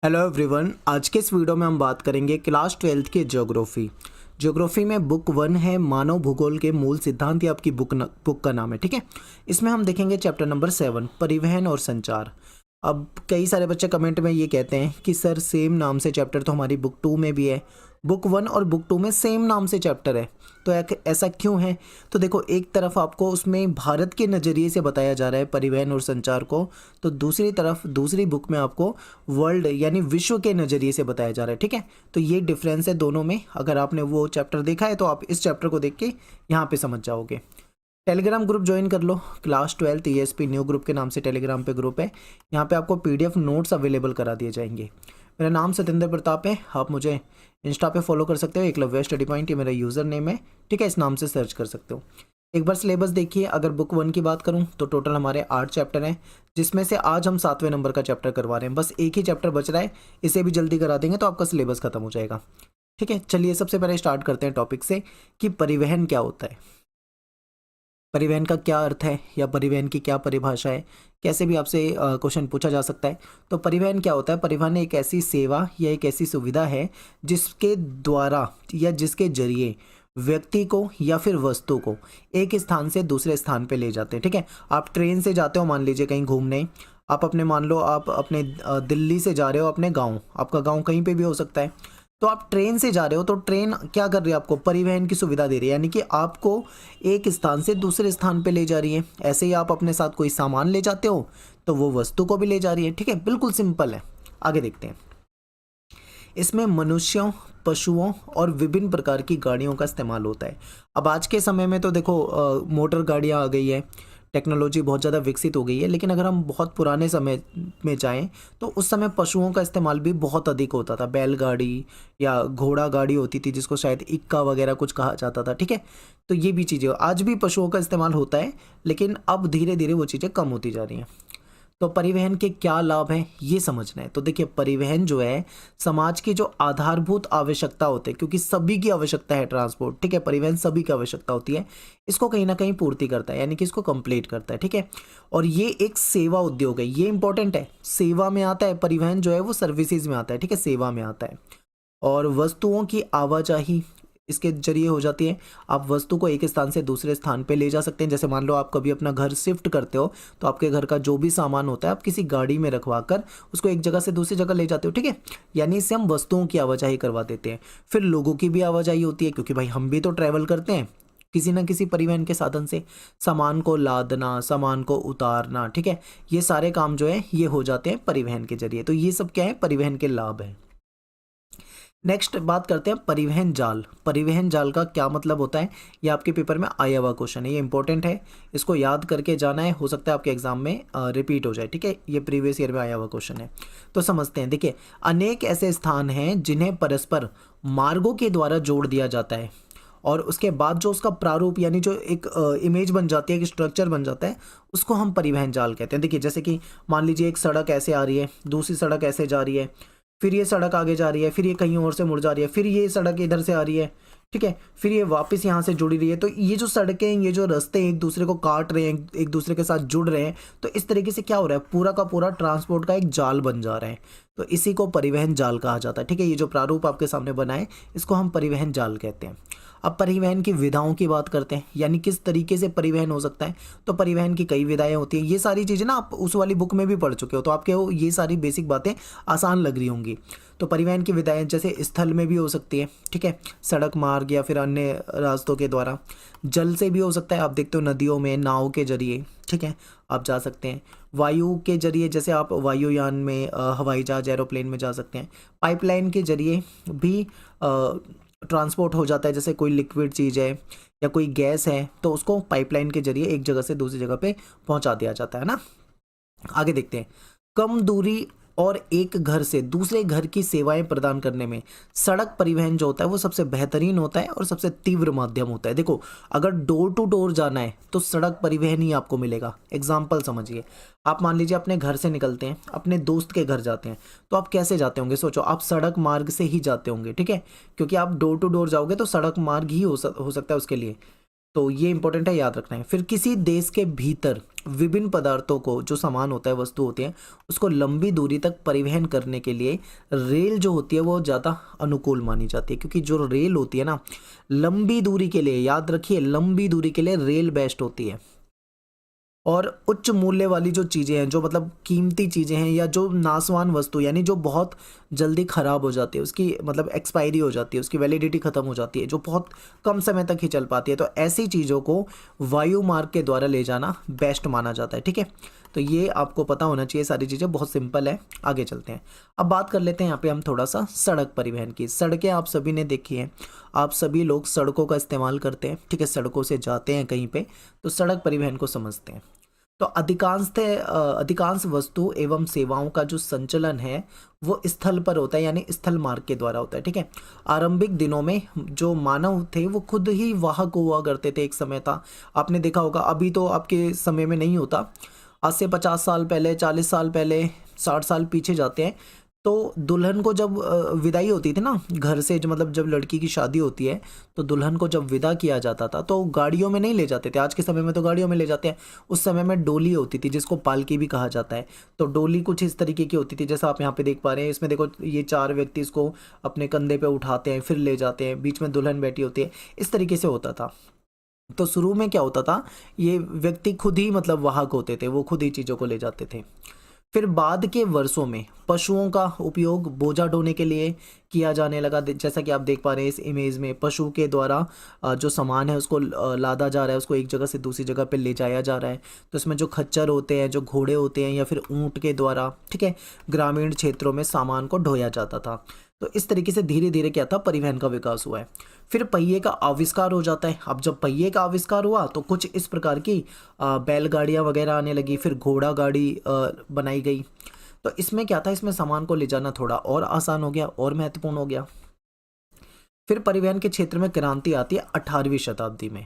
Hello everyone, आज के इस वीडियो में हम बात करेंगे क्लास 12th की ज्योग्राफी। ज्योग्राफी में बुक 1 है मानव भूगोल के मूल सिद्धांत। ये आपकी बुक का नाम है, ठीक है। इसमें हम देखेंगे चैप्टर नंबर 7 परिवहन और संचार। अब कई सारे बच्चे कमेंट में ये कहते हैं कि सर सेम नाम से चैप्टर तो हमारी बुक 2 में भी है, बुक 1 और बुक 2 में सेम नाम से चैप्टर है, तो ऐसा क्यों है? तो देखो, एक तरफ आपको उसमें भारत के नज़रिए से बताया जा रहा है परिवहन और संचार को, तो दूसरी तरफ दूसरी बुक में आपको वर्ल्ड यानी विश्व के नज़रिए से बताया जा रहा है, ठीक है। तो ये डिफरेंस है दोनों में। अगर आपने वो चैप्टर देखा है तो आप इस चैप्टर को देख के यहाँ पे समझ जाओगे। टेलीग्राम ग्रुप ज्वाइन कर लो, क्लास 12 ESP न्यू ग्रुप के नाम से टेलीग्राम पे ग्रुप है। यहाँ पे आपको PDF नोट्स अवेलेबल करा दिए जाएंगे। मेरा नाम सत्येंद्र प्रताप है, आप मुझे इंस्टा पे फॉलो कर सकते हो, एकलव्य स्टडी पॉइंट ये मेरा यूज़र नेम है, ठीक है। इस नाम से सर्च कर सकते हो। एक बार सिलेबस देखिए, अगर बुक 1 की बात करूँ तो टोटल हमारे 8 चैप्टर हैं, जिसमें से आज हम 7वें नंबर का चैप्टर करवा रहे हैं। बस एक ही चैप्टर बच रहा है, इसे भी जल्दी करा देंगे तो आपका सिलेबस खत्म हो जाएगा, ठीक है। चलिए सबसे पहले स्टार्ट करते हैं टॉपिक से कि परिवहन क्या होता है, परिवहन का क्या अर्थ है या परिवहन की क्या परिभाषा है। कैसे भी आपसे क्वेश्चन पूछा जा सकता है। तो परिवहन क्या होता है? परिवहन एक ऐसी सेवा या एक ऐसी सुविधा है जिसके द्वारा या जिसके जरिए व्यक्ति को या फिर वस्तु को एक स्थान से दूसरे स्थान पे ले जाते हैं, ठीक है। आप ट्रेन से जाते हो, मान लीजिए कहीं घूमने, आप अपने मान लो आप अपने दिल्ली से जा रहे हो अपने गाँव, आपका गाँव कहीं पर भी हो सकता है। तो आप ट्रेन से जा रहे हो, तो ट्रेन क्या कर रही है? आपको परिवहन की सुविधा दे रही है, यानी कि आपको एक स्थान से दूसरे स्थान पे ले जा रही है। ऐसे ही आप अपने साथ कोई सामान ले जाते हो तो वो वस्तु को भी ले जा रही है, ठीक है। बिल्कुल सिंपल है। आगे देखते हैं। इसमें मनुष्यों, पशुओं और विभिन्न प्रकार की गाड़ियों का इस्तेमाल होता है। अब आज के समय में तो देखो मोटर गाड़ियाँ आ गई है, टेक्नोलॉजी बहुत ज़्यादा विकसित हो गई है, लेकिन अगर हम बहुत पुराने समय में जाएं तो उस समय पशुओं का इस्तेमाल भी बहुत अधिक होता था। बैलगाड़ी या घोड़ा गाड़ी होती थी, जिसको शायद इक्का वगैरह कुछ कहा जाता था, ठीक है। तो ये भी चीज़ें आज भी पशुओं का इस्तेमाल होता है, लेकिन अब धीरे धीरे वो चीज़ें कम होती जा रही हैं। तो परिवहन के क्या लाभ हैं ये समझना है। तो देखिए, परिवहन जो है समाज की जो आधारभूत आवश्यकता होते हैं, क्योंकि सभी की आवश्यकता है ट्रांसपोर्ट, ठीक है। परिवहन सभी की आवश्यकता होती है, इसको कहीं ना कहीं पूर्ति करता है, यानी कि इसको कंप्लीट करता है, ठीक है। और ये एक सेवा उद्योग है, ये इंपॉर्टेंट है। सेवा में आता है परिवहन, जो है वो सर्विसेज में आता है, ठीक है, सेवा में आता है। और वस्तुओं की आवाजाही इसके जरिए हो जाती है। आप वस्तु को एक स्थान से दूसरे स्थान पे ले जा सकते हैं। जैसे मान लो आप कभी अपना घर शिफ्ट करते हो, तो आपके घर का जो भी सामान होता है आप किसी गाड़ी में रखवा कर उसको एक जगह से दूसरी जगह ले जाते हो, ठीक है। यानी इससे हम वस्तुओं की आवाजाही करवा देते हैं। फिर लोगों की भी आवाजाही होती है, क्योंकि भाई हम भी तो ट्रैवल करते हैं किसी ना किसी परिवहन के साधन से। सामान को लादना, सामान को उतारना, ठीक है, ये सारे काम जो है ये हो जाते हैं परिवहन के जरिए। तो ये सब क्या है? परिवहन के लाभ है। नेक्स्ट बात करते हैं परिवहन जाल। परिवहन जाल का क्या मतलब होता है? ये आपके पेपर में आया हुआ क्वेश्चन है, ये इंपॉर्टेंट है, इसको याद करके जाना है। हो सकता है आपके एग्जाम में रिपीट हो जाए, ठीक है। ये प्रीवियस ईयर में आया हुआ क्वेश्चन है, तो समझते हैं। देखिए, अनेक ऐसे स्थान हैं जिन्हें परस्पर मार्गों के द्वारा जोड़ दिया जाता है, और उसके बाद जो उसका प्रारूप यानी जो एक इमेज बन जाती है, एक स्ट्रक्चर बन जाता है, उसको हम परिवहन जाल कहते हैं। देखिए, जैसे कि मान लीजिए एक सड़क ऐसे आ रही है, दूसरी सड़क ऐसे जा रही है, फिर ये सड़क आगे जा रही है, फिर ये कहीं और से मुड़ जा रही है, फिर ये सड़क इधर से आ रही है, ठीक है, फिर ये वापस यहाँ से जुड़ी रही है। तो ये जो सड़कें, ये जो रास्ते एक दूसरे को काट रहे हैं, एक दूसरे के साथ जुड़ रहे हैं, तो इस तरीके से क्या हो रहा है? पूरा का पूरा ट्रांसपोर्ट का एक जाल बन जा रहा है। तो इसी को परिवहन जाल कहा जाता है, ठीक है। ये जो प्रारूप आपके सामने बना है, इसको हम परिवहन जाल कहते हैं। अब परिवहन की विधाओं की बात करते हैं, यानी किस तरीके से परिवहन हो सकता है। तो परिवहन की कई विधाएं होती हैं। ये सारी चीज़ें ना आप उस वाली बुक में भी पढ़ चुके हो, तो आपके वो ये सारी बेसिक बातें आसान लग रही होंगी। तो परिवहन की विधाएं जैसे स्थल में भी हो सकती है, ठीक है, सड़क मार्ग या फिर अन्य रास्तों के द्वारा। जल से भी हो सकता है, आप देखते हो नदियों में नाव के जरिए, ठीक है, आप जा सकते हैं। वायु के जरिए, जैसे आप वायुयान में हवाई जहाज एरोप्लेन में जा सकते हैं। पाइपलाइन के जरिए भी ट्रांसपोर्ट हो जाता है, जैसे कोई लिक्विड चीज़ है या कोई गैस है, तो उसको पाइपलाइन के जरिए एक जगह से दूसरी जगह पे पहुंचा दिया जाता है ना। आगे देखते हैं। कम दूरी और एक घर से दूसरे घर की सेवाएं प्रदान करने में सड़क परिवहन जो होता है वो सबसे बेहतरीन होता है और सबसे तीव्र माध्यम होता है। देखो, अगर डोर टू डोर जाना है तो सड़क परिवहन ही आपको मिलेगा। एग्जाम्पल समझिए, आप मान लीजिए अपने घर से निकलते हैं, अपने दोस्त के घर जाते हैं, तो आप कैसे जाते होंगे? सोचो, आप सड़क मार्ग से ही जाते होंगे, ठीक है, क्योंकि आप डोर टू डोर जाओगे तो सड़क मार्ग ही हो सकता है उसके लिए। तो ये इंपॉर्टेंट है, याद रखना है। फिर किसी देश के भीतर विभिन्न पदार्थों को, जो सामान होता है, वस्तु होती है, उसको लंबी दूरी तक परिवहन करने के लिए रेल जो होती है वो ज़्यादा अनुकूल मानी जाती है, क्योंकि जो रेल होती है ना, लंबी दूरी के लिए, याद रखिए, लंबी दूरी के लिए रेल बेस्ट होती है। और उच्च मूल्य वाली जो चीज़ें हैं, जो मतलब कीमती चीज़ें हैं, या जो नासवान वस्तु, यानी जो बहुत जल्दी ख़राब हो जाती है, उसकी मतलब एक्सपायरी हो जाती है, उसकी वैलिडिटी ख़त्म हो जाती है, जो बहुत कम समय तक ही चल पाती है, तो ऐसी चीज़ों को वायु मार्ग के द्वारा ले जाना बेस्ट माना जाता है। ठीक है, तो ये आपको पता होना चाहिए, सारी चीज़ें बहुत सिंपल है। आगे चलते हैं, अब बात कर लेते हैं यहाँ पे हम थोड़ा सा सड़क परिवहन की। सड़कें आप सभी ने देखी हैं, आप सभी लोग सड़कों का इस्तेमाल करते हैं। ठीक है, सड़कों से जाते हैं कहीं पे, तो सड़क परिवहन को समझते हैं। तो अधिकांश वस्तु एवं सेवाओं का जो संचलन है वो स्थल पर होता है, यानी स्थल मार्ग के द्वारा होता है। ठीक है, आरंभिक दिनों में जो मानव थे वो खुद ही वाहक हुआ करते थे, एक समय था, आपने देखा होगा। अभी तो आपके समय में नहीं होता, आज से 50 साल पहले, 40 साल पहले, 60 साल पीछे जाते हैं, तो दुल्हन को जब विदाई होती थी ना घर से, जो मतलब जब लड़की की शादी होती है, तो दुल्हन को जब विदा किया जाता था तो गाड़ियों में नहीं ले जाते थे। आज के समय में तो गाड़ियों में ले जाते हैं, उस समय में डोली होती थी, जिसको पालकी भी कहा जाता है। तो डोली कुछ इस तरीके की होती थी, जैसा आप यहाँ पे देख पा रहे हैं। इसमें देखो, ये 4 व्यक्ति इसको अपने कंधे पे उठाते हैं, फिर ले जाते हैं, बीच में दुल्हन बैठी होती है, इस तरीके से होता था। तो शुरू में क्या होता था, ये व्यक्ति खुद ही मतलब वाहक होते थे, वो खुद ही चीज़ों को ले जाते थे। फिर बाद के वर्षों में पशुओं का उपयोग बोझा ढोने के लिए किया जाने लगा। जैसा कि आप देख पा रहे हैं इस इमेज में, पशु के द्वारा जो सामान है उसको लादा जा रहा है, उसको एक जगह से दूसरी जगह पे ले जाया जा रहा है। तो इसमें जो खच्चर होते हैं, जो घोड़े होते हैं, या फिर ऊंट के द्वारा, ठीक है, ग्रामीण क्षेत्रों में सामान को ढोया जाता था। तो इस तरीके से धीरे धीरे क्या था, परिवहन का विकास हुआ है। फिर पहिए का आविष्कार हो जाता है। अब जब पहिए का आविष्कार हुआ तो कुछ इस प्रकार की बैलगाड़ियाँ वगैरह आने लगी, फिर घोड़ा गाड़ी बनाई गई। तो इसमें क्या था, इसमें सामान को ले जाना थोड़ा और आसान हो गया और महत्वपूर्ण हो गया। फिर परिवहन के क्षेत्र में क्रांति आती है 18वीं शताब्दी में।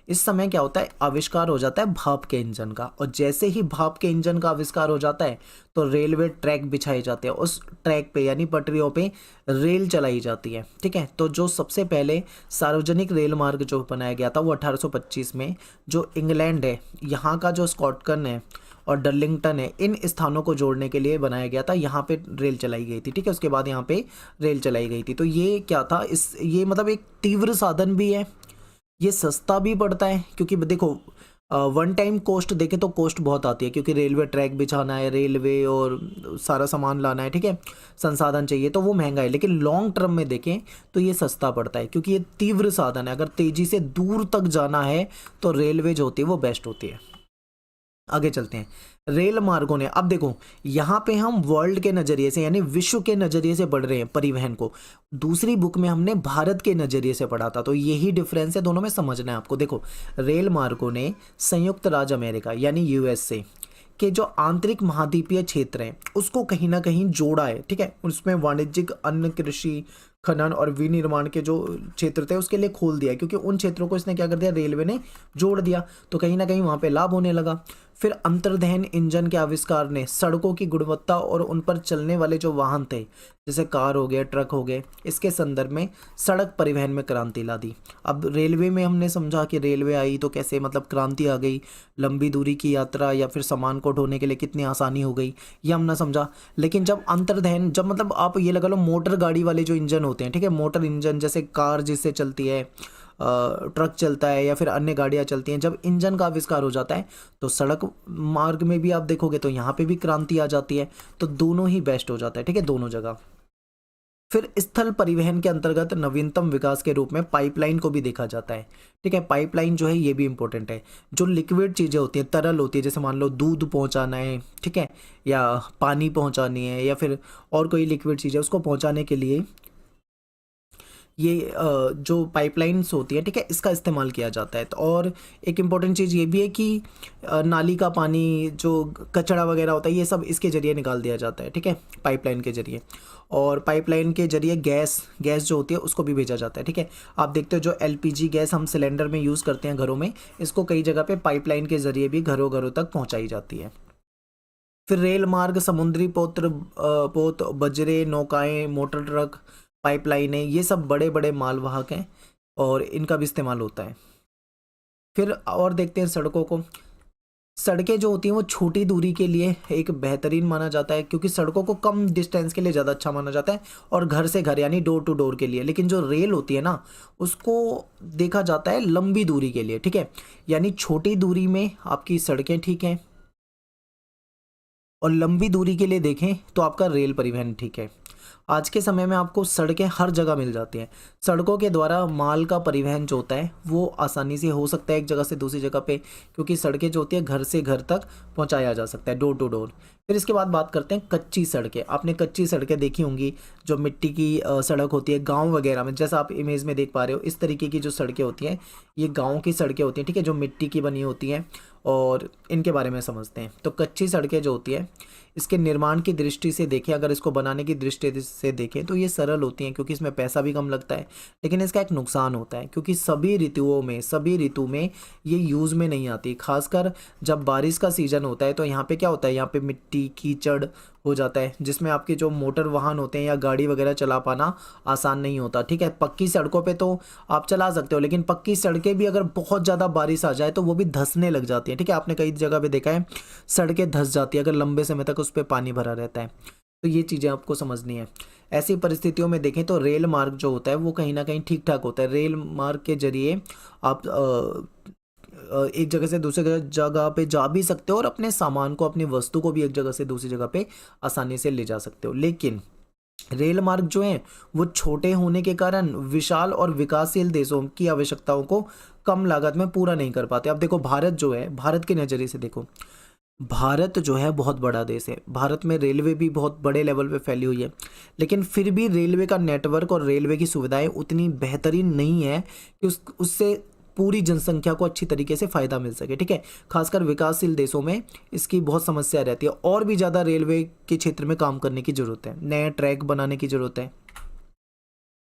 इस समय क्या होता है, आविष्कार हो जाता है भाप के इंजन का, और जैसे ही भाप के इंजन का आविष्कार हो जाता है तो रेलवे ट्रैक बिछाए जाते हैं, उस ट्रैक पे यानी पटरियों पे रेल चलाई जाती है। ठीक है, तो जो सबसे पहले सार्वजनिक रेल मार्ग जो बनाया गया था वो 1825 में, जो इंग्लैंड है, यहाँ का जो स्कॉटकन है और डर्लिंगटन है, इन स्थानों को जोड़ने के लिए बनाया गया था। यहाँ पे रेल चलाई गई थी। ठीक है, उसके बाद यहाँ पे रेल चलाई गई थी। तो ये क्या था, ये मतलब एक तीव्र साधन भी है, ये सस्ता भी पड़ता है, क्योंकि देखो वन टाइम कॉस्ट देखें तो कॉस्ट बहुत आती है, क्योंकि रेलवे ट्रैक बिछाना है, रेलवे और सारा सामान लाना है, ठीक है, संसाधन चाहिए, तो वो महंगा है। लेकिन लॉन्ग टर्म में देखें तो ये सस्ता पड़ता है, क्योंकि ये तीव्र साधन है। अगर तेज़ी से दूर तक जाना है तो रेलवे जो होती है वो बेस्ट होती है। आगे चलते हैं, रेल मार्गों ने, अब देखो यहाँ पे हम वर्ल्ड के नज़रिए से, यानी विश्व के नज़रिए से पढ़ रहे हैं परिवहन को। दूसरी बुक में हमने भारत के नज़रिए से पढ़ा था, तो यही डिफरेंस है, दोनों में समझना है आपको। देखो, रेल मार्गों ने संयुक्त राज्य अमेरिका यानी यूएसए के जो आंतरिक महाद्वीपीय क्षेत्र हैं उसको कहीं ना कहीं जोड़ा है। ठीक है, उसमें वाणिज्यिक, अन्न, कृषि, खनन और विनिर्माण के जो क्षेत्र थे उसके लिए खोल दिया, क्योंकि उन क्षेत्रों को इसने क्या कर दिया, रेलवे ने जोड़ दिया, तो कहीं ना कहीं वहाँ पे लाभ होने लगा। फिर अंतर्दहन इंजन के आविष्कार ने सड़कों की गुणवत्ता और उन पर चलने वाले जो वाहन थे, जैसे कार हो गए, ट्रक हो गए, इसके संदर्भ में सड़क परिवहन में क्रांति ला दी। अब रेलवे में हमने समझा कि रेलवे आई तो कैसे मतलब क्रांति आ गई, लंबी दूरी की यात्रा या फिर सामान को ढोने के लिए कितनी आसानी हो गई, ये हमने समझा। लेकिन जब अंतर्दहन, जब मतलब आप ये लगा लो मोटर गाड़ी वाले जो इंजन होते हैं, ठीक है, मोटर इंजन, जैसे कार जिससे चलती है, ट्रक चलता है या फिर अन्य गाड़ियाँ चलती हैं, जब इंजन का आविष्कार हो जाता है तो सड़क मार्ग में भी आप देखोगे तो यहाँ पे भी क्रांति आ जाती है, तो दोनों ही बेस्ट हो जाता है। ठीक है, दोनों जगह। फिर स्थल परिवहन के अंतर्गत नवीनतम विकास के रूप में पाइपलाइन को भी देखा जाता है। ठीक है, पाइपलाइन जो है ये भी इंपॉर्टेंट है। जो लिक्विड चीज़ें होती हैं, तरल होती है, जैसे मान लो दूध पहुंचाना है, ठीक है, या पानी पहुंचानी है, या फिर और कोई लिक्विड चीज़ है, उसको पहुंचाने के लिए ये जो पाइपलाइंस होती है, ठीक है, इसका इस्तेमाल किया जाता है। तो और एक इम्पॉर्टेंट चीज़ ये भी है कि नाली का पानी, जो कचरा वगैरह होता है, ये सब इसके ज़रिए निकाल दिया जाता है। ठीक है, पाइपलाइन के ज़रिए। और पाइपलाइन के ज़रिए गैस जो होती है उसको भी भेजा जाता है। ठीक है, आप देखते हो जो एलपीजी गैस हम सिलेंडर में यूज़ करते हैं घरों में, इसको कई जगह पे पाइपलाइन के ज़रिए भी घरों घरों तक पहुँचाई जाती है। फिर रेल मार्ग, समुद्री पोत, बजरे, नौकाएं, मोटर ट्रक, पाइपलाइनें, ये सब बड़े बड़े मालवाहक हैं और इनका भी इस्तेमाल होता है। फिर और देखते हैं सड़कों को। सड़कें जो होती हैं वो छोटी दूरी के लिए एक बेहतरीन माना जाता है, क्योंकि सड़कों को कम डिस्टेंस के लिए ज़्यादा अच्छा माना जाता है और घर से घर यानी डोर टू डोर के लिए। लेकिन जो रेल होती है ना, उसको देखा जाता है लंबी दूरी के लिए, ठीक है। यानी छोटी दूरी में आपकी सड़कें ठीक हैं और लंबी दूरी के लिए देखें तो आपका रेल परिवहन ठीक है। आज के समय में आपको सड़कें हर जगह मिल जाती हैं। सड़कों के द्वारा माल का परिवहन जो होता है वो आसानी से हो सकता है एक जगह से दूसरी जगह पे, क्योंकि सड़कें जो होती है घर से घर तक पहुंचाया जा सकता है, डोर टू डोर। फिर इसके बाद बात करते हैं कच्ची सड़कें। आपने कच्ची सड़कें देखी होंगी, जो मिट्टी की सड़क होती है गाँव वगैरह में, जैसा आप इमेज में देख पा रहे हो। इस तरीके की जो सड़कें होती हैं ये गाँव की सड़कें होती हैं, ठीक है, जो मिट्टी की बनी होती हैं। और इनके बारे में समझते हैं। तो कच्ची सड़कें जो होती है, इसके निर्माण की दृष्टि से देखें, अगर इसको बनाने की दृष्टि से देखें तो ये सरल होती हैं, क्योंकि इसमें पैसा भी कम लगता है। लेकिन इसका एक नुकसान होता है, क्योंकि सभी ऋतु में ये यूज़ में नहीं आती। खासकर जब बारिश का सीज़न होता है तो यहाँ पे क्या होता है, यहाँ पे मिट्टी कीचड़ हो जाता है, जिसमें आपके जो मोटर वाहन होते हैं या गाड़ी वगैरह चला पाना आसान नहीं होता, ठीक है। पक्की सड़कों पे तो आप चला सकते हो, लेकिन पक्की सड़कें भी अगर बहुत ज़्यादा बारिश आ जाए तो वो भी धंसने लग जाती हैं, ठीक है। आपने कई जगह पे देखा है सड़कें धंस जाती है अगर लंबे समय तक उस पर पानी भरा रहता है। तो ये चीज़ें आपको समझनी है। ऐसी परिस्थितियों में देखें तो रेल मार्ग जो होता है वो कहीं ना कहीं ठीक ठाक होता है। रेल मार्ग के जरिए आप एक जगह से दूसरी जगह पे जा भी सकते हो और अपने सामान को, अपनी वस्तु को भी एक जगह से दूसरी जगह पे आसानी से ले जा सकते हो। लेकिन रेल मार्ग जो है वो छोटे होने के कारण विशाल और विकासशील देशों की आवश्यकताओं को कम लागत में पूरा नहीं कर पाते। अब देखो भारत जो है, भारत के नज़रिए से देखो, भारत जो है बहुत बड़ा देश है। भारत में रेलवे भी बहुत बड़े लेवल पे फैली हुई है, लेकिन फिर भी रेलवे का नेटवर्क और रेलवे की सुविधाएं उतनी बेहतरीन नहीं है कि उससे पूरी जनसंख्या को अच्छी तरीके से फ़ायदा मिल सके, ठीक है। खासकर विकासशील देशों में इसकी बहुत समस्या रहती है और भी ज़्यादा रेलवे के क्षेत्र में काम करने की ज़रूरत है, नए ट्रैक बनाने की ज़रूरत है।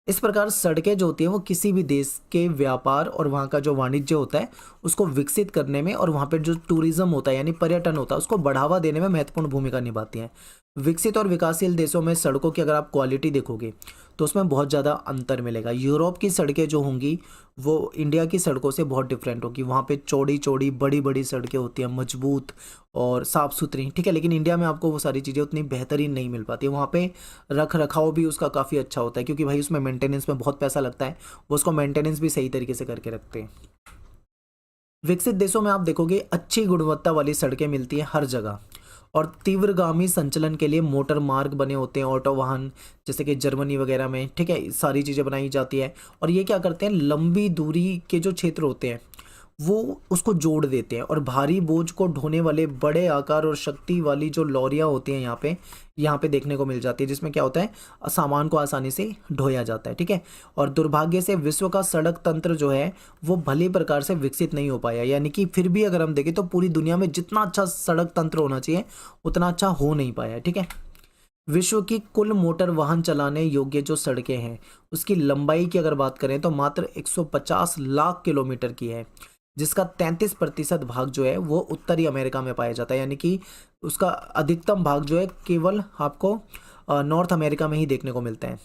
इस प्रकार सड़कें जो होती हैं वो किसी भी देश के व्यापार और वहाँ का जो वाणिज्य होता है उसको विकसित करने में और वहाँ पर जो टूरिज्म होता है यानी पर्यटन होता है उसको बढ़ावा देने में महत्वपूर्ण भूमिका निभाती हैं। विकसित और विकासशील देशों में सड़कों की अगर आप क्वालिटी देखोगे तो उसमें बहुत ज़्यादा अंतर मिलेगा। यूरोप की सड़कें जो होंगी वो इंडिया की सड़कों से बहुत डिफरेंट होगी। वहाँ पे चौड़ी चौड़ी बड़ी बड़ी सड़कें होती हैं, मजबूत और साफ़ सुथरी, ठीक है। लेकिन इंडिया में आपको वो सारी चीज़ें उतनी बेहतरीन नहीं मिल पाती। वहाँ पे रख रखाव भी उसका काफ़ी अच्छा होता है, क्योंकि भाई उसमें मेंटेनेंस में बहुत पैसा लगता है, वो उसको मेंटेनेंस भी सही तरीके से करके रखते हैं। विकसित देशों में आप देखोगे अच्छी गुणवत्ता वाली सड़कें मिलती हैं हर जगह, और तीव्रगामी संचलन के लिए मोटर मार्ग बने होते हैं, ऑटो वाहन, जैसे कि जर्मनी वगैरह में, ठीक है, सारी चीज़ें बनाई जाती है। और ये क्या करते हैं, लंबी दूरी के जो क्षेत्र होते हैं वो उसको जोड़ देते हैं, और भारी बोझ को ढोने वाले बड़े आकार और शक्ति वाली जो लॉरियां होती हैं यहाँ पे देखने को मिल जाती है, जिसमें क्या होता है सामान को आसानी से ढोया जाता है, ठीक है। और दुर्भाग्य से विश्व का सड़क तंत्र जो है वो भली प्रकार से विकसित नहीं हो पाया। यानी कि फिर भी अगर हम देखें तो पूरी दुनिया में जितना अच्छा सड़क तंत्र होना चाहिए उतना अच्छा हो नहीं पाया, ठीक है। विश्व की कुल मोटर वाहन चलाने योग्य जो सड़कें हैं उसकी लंबाई की अगर बात करें तो मात्र 150 लाख किलोमीटर की है, जिसका 33% भाग जो है वो उत्तरी अमेरिका में पाया जाता है। यानी कि उसका अधिकतम भाग जो है केवल आपको नॉर्थ अमेरिका में ही देखने को मिलते हैं।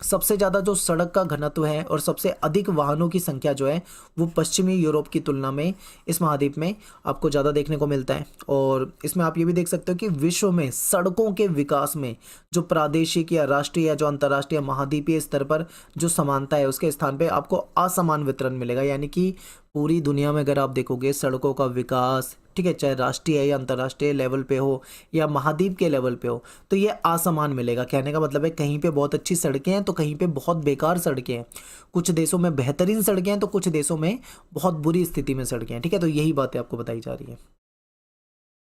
सबसे ज़्यादा जो सड़क का घनत्व है और सबसे अधिक वाहनों की संख्या जो है वो पश्चिमी यूरोप की तुलना में इस महाद्वीप में आपको ज़्यादा देखने को मिलता है। और इसमें आप ये भी देख सकते हो कि विश्व में सड़कों के विकास में जो प्रादेशिक या राष्ट्रीय या जो अंतर्राष्ट्रीय महाद्वीपीय स्तर पर जो समानता है उसके स्थान पे आपको असमान वितरण मिलेगा। यानी कि पूरी दुनिया में अगर आप देखोगे सड़कों का विकास, ठीक है, चाहे राष्ट्रीय या अंतर्राष्ट्रीय लेवल पे हो या महाद्वीप के लेवल पे हो, तो ये असमान मिलेगा। कहने का मतलब है कहीं पे बहुत अच्छी सड़कें हैं तो कहीं पे बहुत बेकार सड़कें हैं, कुछ देशों में बेहतरीन सड़कें हैं तो कुछ देशों में बहुत बुरी स्थिति में सड़कें हैं, ठीक है। तो यही बातें आपको बताई जा रही है।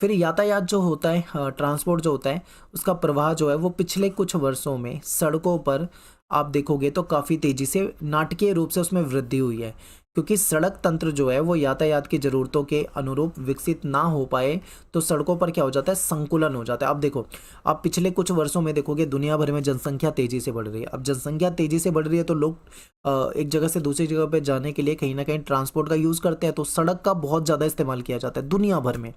फिर यातायात जो होता है, ट्रांसपोर्ट जो होता है, उसका प्रवाह जो है वो पिछले कुछ वर्षों में सड़कों पर आप देखोगे तो काफ़ी तेज़ी से नाटकीय रूप से उसमें वृद्धि हुई है, क्योंकि सड़क तंत्र जो है वो यातायात की ज़रूरतों के अनुरूप विकसित ना हो पाए तो सड़कों पर क्या हो जाता है, संकुलन हो जाता है। अब देखो, आप पिछले कुछ वर्षों में देखोगे दुनिया भर में जनसंख्या तेज़ी से बढ़ रही है। अब जनसंख्या तेज़ी से बढ़ रही है तो लोग एक जगह से दूसरी जगह पर जाने के लिए कहीं ना कहीं ट्रांसपोर्ट का यूज़ करते हैं, तो सड़क का बहुत ज़्यादा इस्तेमाल किया जाता है दुनिया भर में।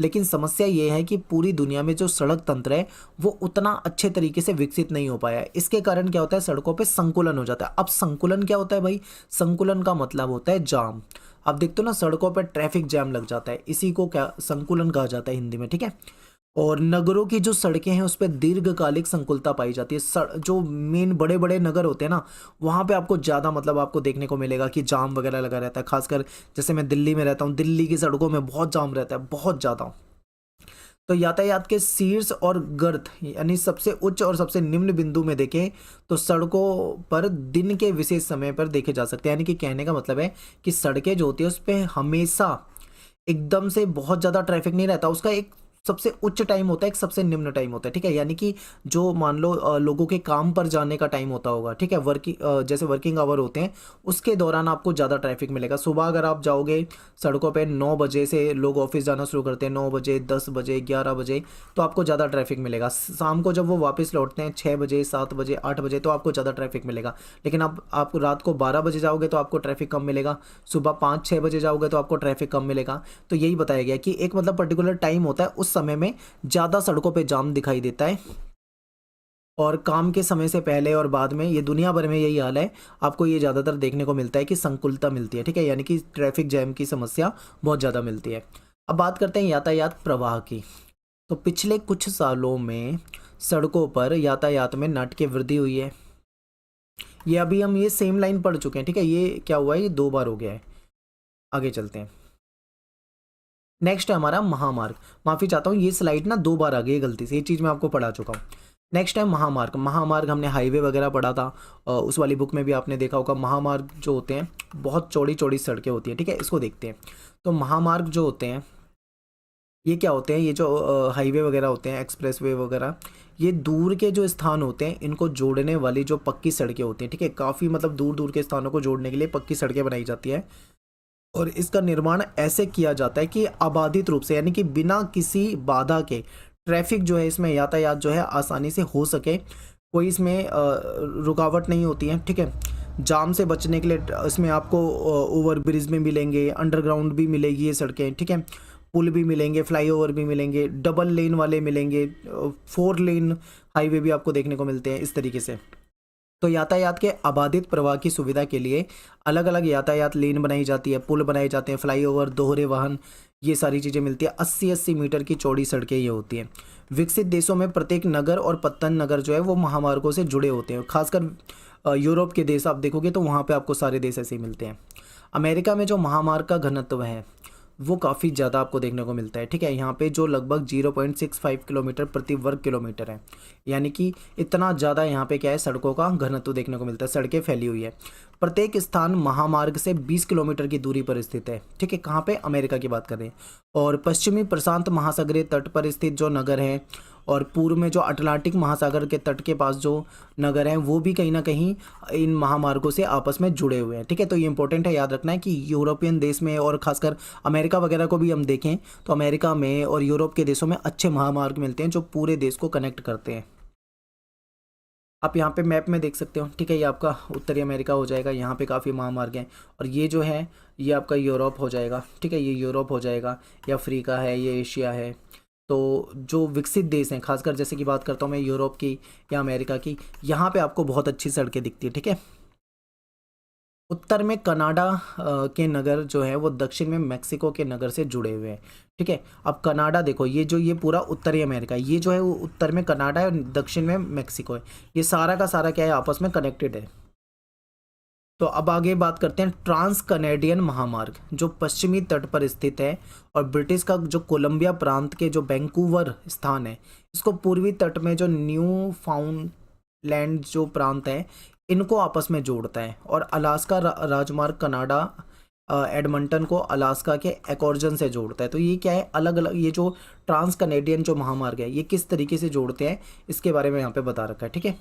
लेकिन समस्या ये है कि पूरी दुनिया में जो सड़क तंत्र है वो उतना अच्छे तरीके से विकसित नहीं हो पाया है। इसके कारण क्या होता है, सड़कों पे संकुलन हो जाता है। अब संकुलन क्या होता है भाई, संकुलन का मतलब होता है जाम। आप देखते हो ना सड़कों पर ट्रैफिक जैम लग जाता है, इसी को क्या संकुलन कहा जाता है हिंदी में, ठीक है। और नगरों की जो सड़कें हैं उस पर दीर्घकालिक संकुलता पाई जाती है। जो मेन बड़े बड़े नगर होते हैं ना, वहाँ पे आपको ज़्यादा मतलब आपको देखने को मिलेगा कि जाम वगैरह लगा रहता है। खासकर जैसे मैं दिल्ली में रहता हूँ, दिल्ली की सड़कों में बहुत जाम रहता है, बहुत ज़्यादा। तो यातायात के शीर्ष और गर्त यानी सबसे उच्च और सबसे निम्न बिंदु में देखें तो सड़कों पर दिन के विशेष समय पर देखे जा सकते हैं। यानी कि कहने का मतलब है कि सड़कें जो होती है उस पर हमेशा एकदम से बहुत ज़्यादा ट्रैफिक नहीं रहता, उसका एक सबसे उच्च टाइम होता है, एक सबसे निम्न टाइम होता है, ठीक है। यानी कि जो मान लो लोगों के काम पर जाने का टाइम होता होगा, ठीक है, जैसे वर्किंग आवर होते हैं, उसके दौरान आपको ज़्यादा ट्रैफिक मिलेगा। सुबह अगर आप जाओगे सड़कों पे 9 बजे से लोग ऑफिस जाना शुरू करते हैं, 9 बजे 10 बजे 11 बजे, तो आपको ज़्यादा ट्रैफिक मिलेगा। शाम को जब वो वापस लौटते हैं 6 बजे 7 बजे 8 बजे, तो आपको ज़्यादा ट्रैफिक मिलेगा। लेकिन आप रात को 12 बजे जाओगे तो आपको ट्रैफिक कम मिलेगा, सुबह 5-6 बजे जाओगे तो आपको ट्रैफिक कम मिलेगा। तो यही बताया गया कि एक मतलब पर्टिकुलर टाइम होता है, उस समय में ज़्यादा सड़कों पे जाम दिखाई देता है। और काम के समय से पहले और बाद में ये दुनिया भर में यही हाल है, आपको ये ज़्यादातर देखने को मिलता है कि संकुलता मिलती है, ठीक है, यानी कि ट्रैफिक जैम की समस्या बहुत ज़्यादा मिलती है। अब बात करते हैं यातायात प्रवाह की। तो पिछले कुछ सालों में सड़कों पर यातायात में नाटकीय वृद्धि हुई है। ये अभी हम ये सेम लाइन पढ़ चुके हैं, ठीक है, ये क्या हुआ है, ये 2 बार हो गया है। आगे चलते हैं। नेक्स्ट है हमारा महामार्ग। माफ़ी चाहता हूँ, ये स्लाइड ना 2 बार आ गई है गलती से, ये चीज़ मैं आपको पढ़ा चुका हूँ। नेक्स्ट है महामार्ग। महामार्ग हमने हाईवे वगैरह पढ़ा था, उस वाली बुक में भी आपने देखा होगा। महामार्ग जो होते हैं बहुत चौड़ी चौड़ी सड़कें होती हैं, ठीक है, इसको देखते हैं। तो महामार्ग जो होते हैं ये क्या होते हैं, ये जो हाईवे वगैरह होते हैं, एक्सप्रेस वे वगैरह, ये दूर के जो स्थान होते हैं इनको जोड़ने वाली जो पक्की सड़कें होती हैं, ठीक है, काफ़ी मतलब दूर दूर के स्थानों को जोड़ने के लिए पक्की सड़कें बनाई जाती हैं। और इसका निर्माण ऐसे किया जाता है कि आबादित रूप से, यानी कि बिना किसी बाधा के ट्रैफिक जो है इसमें यातायात जो है आसानी से हो सके, कोई इसमें रुकावट नहीं होती है, ठीक है। जाम से बचने के लिए इसमें आपको ओवर ब्रिज में मिलेंगे, अंडरग्राउंड भी मिलेगी ये सड़कें, ठीक है, पुल भी मिलेंगे, फ्लाईओवर भी मिलेंगे, डबल लेन वाले मिलेंगे, 4 लेन हाईवे भी आपको देखने को मिलते हैं इस तरीके से। तो यातायात के अबाधित प्रवाह की सुविधा के लिए अलग अलग यातायात लेन बनाई जाती है, पुल बनाए जाते हैं, फ्लाईओवर, दोहरे वाहन, ये सारी चीज़ें मिलती है। 80-80 मीटर की चौड़ी सड़कें ये होती हैं। विकसित देशों में प्रत्येक नगर और पत्तन नगर जो है वो महामार्गों से जुड़े होते हैं। खासकर यूरोप के देश आप देखोगे तो वहाँ पे आपको सारे देश ऐसे ही मिलते हैं। अमेरिका में जो महामार्ग का घनत्व है वो काफ़ी ज़्यादा आपको देखने को मिलता है, ठीक है। यहाँ पे जो लगभग 0.65 किलोमीटर प्रति वर्ग किलोमीटर है, यानी कि इतना ज़्यादा यहाँ पे क्या है, सड़कों का घनत्व देखने को मिलता है, सड़कें फैली हुई है। प्रत्येक स्थान महामार्ग से 20 किलोमीटर की दूरी पर स्थित है, ठीक है। कहाँ पे, अमेरिका की बात कर रहे हैं। और पश्चिमी प्रशांत महासागरीय तट पर स्थित जो नगर हैं और पूर्व में जो अटलांटिक महासागर के तट के पास जो नगर हैं वो भी कहीं ना कहीं इन महामार्गों से आपस में जुड़े हुए हैं, ठीक है। तो ये इंपॉर्टेंट है, याद रखना है कि यूरोपियन देश में और खासकर अमेरिका वगैरह को भी हम देखें तो अमेरिका में और यूरोप के देशों में अच्छे महामार्ग मिलते हैं जो पूरे देश को कनेक्ट करते हैं। आप यहाँ पे मैप में देख सकते हो, ठीक है, ये आपका उत्तरी अमेरिका हो जाएगा, यहाँ पे काफ़ी महामार्ग हैं। और ये जो है ये आपका यूरोप हो जाएगा, ठीक है, ये यूरोप हो जाएगा, ये अफ्रीका है, ये एशिया है। तो जो विकसित देश हैं, खासकर जैसे कि बात करता हूँ मैं यूरोप की या अमेरिका की, यहाँ पे आपको बहुत अच्छी सड़कें दिखती है, ठीक है। उत्तर में कनाडा के नगर जो है वो दक्षिण में मैक्सिको के नगर से जुड़े हुए हैं, ठीक है। अब कनाडा देखो, ये पूरा उत्तरी अमेरिका, ये जो है वो उत्तर में कनाडा है और दक्षिण में मैक्सिको है, ये सारा का सारा क्या है, आपस में कनेक्टेड है। तो अब आगे बात करते हैं ट्रांस कनेडियन महामार्ग, जो पश्चिमी तट पर स्थित है और ब्रिटिश का जो कोलंबिया प्रांत के जो वैंकूवर स्थान है, इसको पूर्वी तट में जो न्यू फाउंडलैंड जो प्रांत है इनको आपस में जोड़ता है। और अलास्का राजमार्ग कनाडा एडमंटन को अलास्का के एकॉर्जन से जोड़ता है। तो ये क्या है, अलग अलग ये जो ट्रांस कनेडियन जो महामार्ग है ये किस तरीके से जोड़ते हैं इसके बारे में यहाँ पे बता रखा है, ठीक है।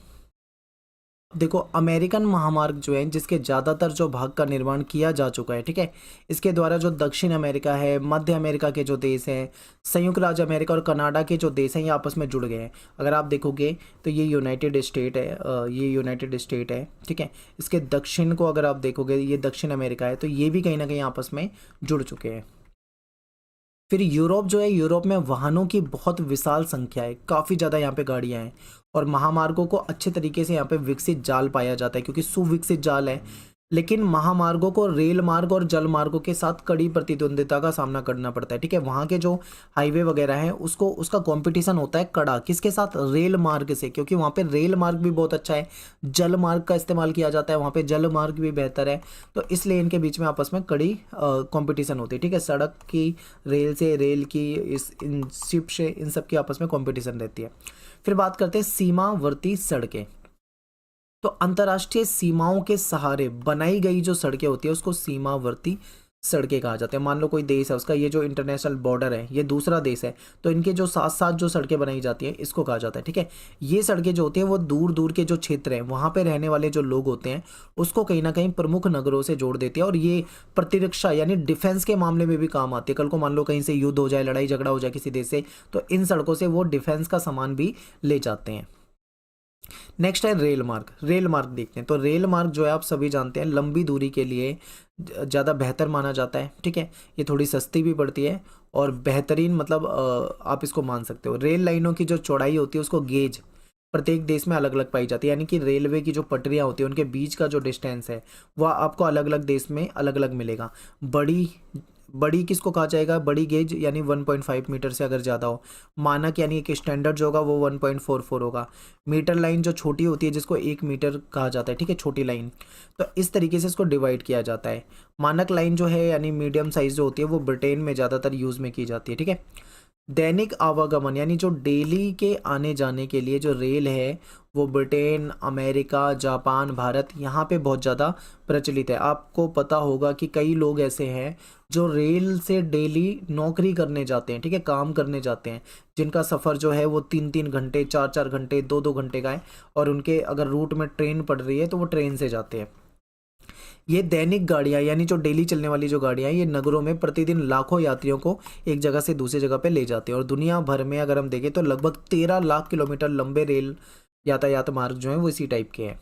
देखो, अमेरिकन महामार्ग जो है जिसके ज़्यादातर जो भाग का निर्माण किया जा चुका है, ठीक है, इसके द्वारा जो दक्षिण अमेरिका है, मध्य अमेरिका के जो देश हैं, संयुक्त राज्य अमेरिका और कनाडा के जो देश हैं ये आपस में जुड़ गए हैं। अगर आप देखोगे तो ये यूनाइटेड स्टेट है, ये यूनाइटेड स्टेट है, ठीक है। इसके दक्षिण को अगर आप देखोगे ये दक्षिण अमेरिका है, तो ये भी कहीं ना कहीं आपस में जुड़ चुके हैं। फिर यूरोप जो है, यूरोप में वाहनों की बहुत विशाल संख्या है, काफ़ी ज़्यादा यहाँ पे गाड़ियाँ हैं और महामार्गों को अच्छे तरीके से यहाँ पे विकसित जाल पाया जाता है, क्योंकि सुविकसित जाल है, लेकिन महामार्गों को रेल मार्ग और जल मार्गों के साथ कड़ी प्रतिद्वंदिता का सामना करना पड़ता है। ठीक है, वहाँ के जो हाईवे वगैरह हैं उसको उसका कंपटीशन होता है कड़ा, किसके साथ? रेल मार्ग से, क्योंकि वहाँ पे रेल मार्ग भी बहुत अच्छा है, जल मार्ग का इस्तेमाल किया जाता है, वहाँ पे जल मार्ग भी बेहतर है, तो इसलिए इनके बीच में आपस में कड़ी कंपटीशन होती है। ठीक है, सड़क की रेल से, रेल की इस इन शिप से, इन सब की आपस में कॉम्पिटिशन रहती है। फिर बात करते हैं सीमावर्ती सड़कें। तो अंतर्राष्ट्रीय सीमाओं के सहारे बनाई गई जो सड़कें होती है उसको सीमावर्ती सड़कें कहा जाता है। मान लो कोई देश है, उसका ये जो इंटरनेशनल बॉर्डर है ये दूसरा देश है, तो इनके जो साथ साथ जो सड़कें बनाई जाती हैं इसको कहा जाता है। ठीक है, ये सड़कें जो होती हैं वो दूर दूर के जो क्षेत्र हैं वहाँ पे रहने वाले जो लोग होते हैं उसको कहीं ना कहीं प्रमुख नगरों से जोड़ देती है, और ये प्रतिरक्षा यानी डिफेंस के मामले में भी काम आती है। कल को मान लो कहीं से युद्ध हो जाए, लड़ाई झगड़ा हो जाए किसी देश से, तो इन सड़कों से वो डिफेंस का सामान भी ले जाते हैं। नेक्स्ट है रेल मार्ग। रेल मार्ग देखते हैं, तो रेल मार्ग जो है आप सभी जानते हैं लंबी दूरी के लिए ज़्यादा बेहतर माना जाता है। ठीक है, ये थोड़ी सस्ती भी पड़ती है और बेहतरीन, मतलब आप इसको मान सकते हो। रेल लाइनों की जो चौड़ाई होती है उसको गेज प्रत्येक देश में अलग अलग पाई जाती है, यानी कि रेलवे की जो पटरियाँ होती है उनके बीच का जो डिस्टेंस है वह आपको अलग अलग देश में अलग अलग मिलेगा। बड़ी बड़ी किसको कहा जाएगा? बड़ी गेज यानी 1.5 मीटर से अगर ज़्यादा हो। मानक यानी एक स्टैंडर्ड जो होगा वो 1.44 होगा। मीटर लाइन जो छोटी होती है जिसको 1 मीटर कहा जाता है, ठीक है, छोटी लाइन, तो इस तरीके से इसको डिवाइड किया जाता है। मानक लाइन जो है यानी मीडियम साइज जो होती है वो ब्रिटेन में ज़्यादातर यूज़ में की जाती है। ठीक है, दैनिक आवागमन यानी जो डेली के आने जाने के लिए जो रेल है वो ब्रिटेन, अमेरिका, जापान, भारत यहाँ पे बहुत ज़्यादा प्रचलित है। आपको पता होगा कि कई लोग ऐसे हैं जो रेल से डेली नौकरी करने जाते हैं, ठीक है, काम करने जाते हैं, जिनका सफ़र जो है वो 3-3 घंटे, 4-4 घंटे, 2-2 घंटे का है, और उनके अगर रूट में ट्रेन पड़ रही है तो वो ट्रेन से जाते हैं। ये दैनिक गाड़ियाँ यानी जो डेली चलने वाली जो गाड़ियाँ हैं ये नगरों में प्रतिदिन लाखों यात्रियों को एक जगह से दूसरी जगह पे ले जाते हैं, और दुनिया भर में अगर हम देखें तो लगभग 13 लाख किलोमीटर लंबे रेल यातायात मार्ग जो हैं वो इसी टाइप के हैं।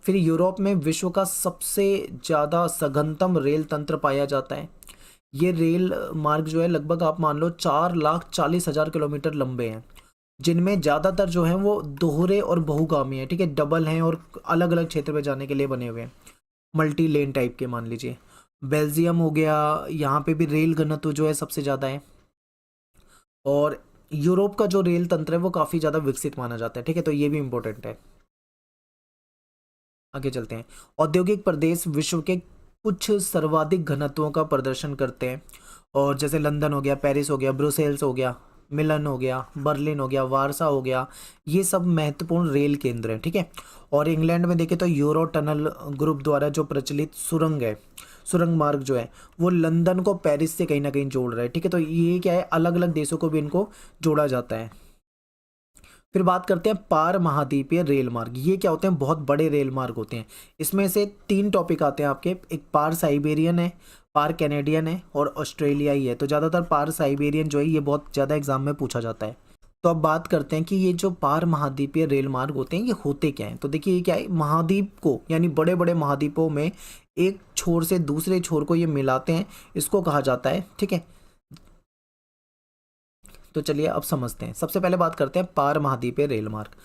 फिर यूरोप में विश्व का सबसे ज़्यादा सघनतम रेल तंत्र पाया जाता है। ये रेल मार्ग जो है लगभग आप मान लो 4,40,000 किलोमीटर लंबे हैं, जिनमें ज़्यादातर जो हैं वो दोहरे और बहुगामी हैं। ठीक है, डबल हैं और अलग अलग क्षेत्र में जाने के लिए बने हुए हैं, मल्टी लेन टाइप के मान लीजिए। बेल्जियम हो गया, यहाँ पे भी रेल घनत्व जो है सबसे ज़्यादा है, और यूरोप का जो रेल तंत्र है वो काफ़ी ज़्यादा विकसित माना जाता है। ठीक है, तो ये भी इम्पोर्टेंट है। आगे चलते हैं। औद्योगिक प्रदेश विश्व के कुछ सर्वाधिक घनत्वों का प्रदर्शन करते हैं, और जैसे लंदन हो गया, पेरिस हो गया, ब्रुसेल्स हो गया, मिलन हो गया, बर्लिन हो गया, वारसा हो गया, ये सब महत्वपूर्ण रेल केंद्र हैं। ठीक है, और इंग्लैंड में देखें तो यूरो टनल ग्रुप द्वारा जो प्रचलित सुरंग है, सुरंग मार्ग जो है वो लंदन को पेरिस से कहीं ना कहीं जोड़ रहा है। ठीक है, तो ये क्या है, अलग अलग देशों को भी इनको जोड़ा जाता है। फिर बात करते हैं पार महाद्वीपीय रेल मार्ग। ये क्या होते हैं? बहुत बड़े रेल मार्ग होते हैं। इसमें से 3 टॉपिक आते हैं आपके, एक पार साइबेरियन है, पार कैनेडियन है, और ऑस्ट्रेलियाई है। तो ज़्यादातर पार साइबेरियन जो है ये बहुत ज़्यादा एग्जाम में पूछा जाता है। तो अब बात करते हैं कि ये जो पार महाद्वीपीय रेल मार्ग होते हैं ये होते क्या हैं। तो देखिए ये क्या है, महाद्वीप को यानी बड़े बड़े महाद्वीपों में एक छोर से दूसरे छोर को ये मिलाते हैं, इसको कहा जाता है। ठीक है, तो चलिए अब समझते हैं। सबसे पहले बात करते हैं पार महाद्वीपीय रेल मार्ग।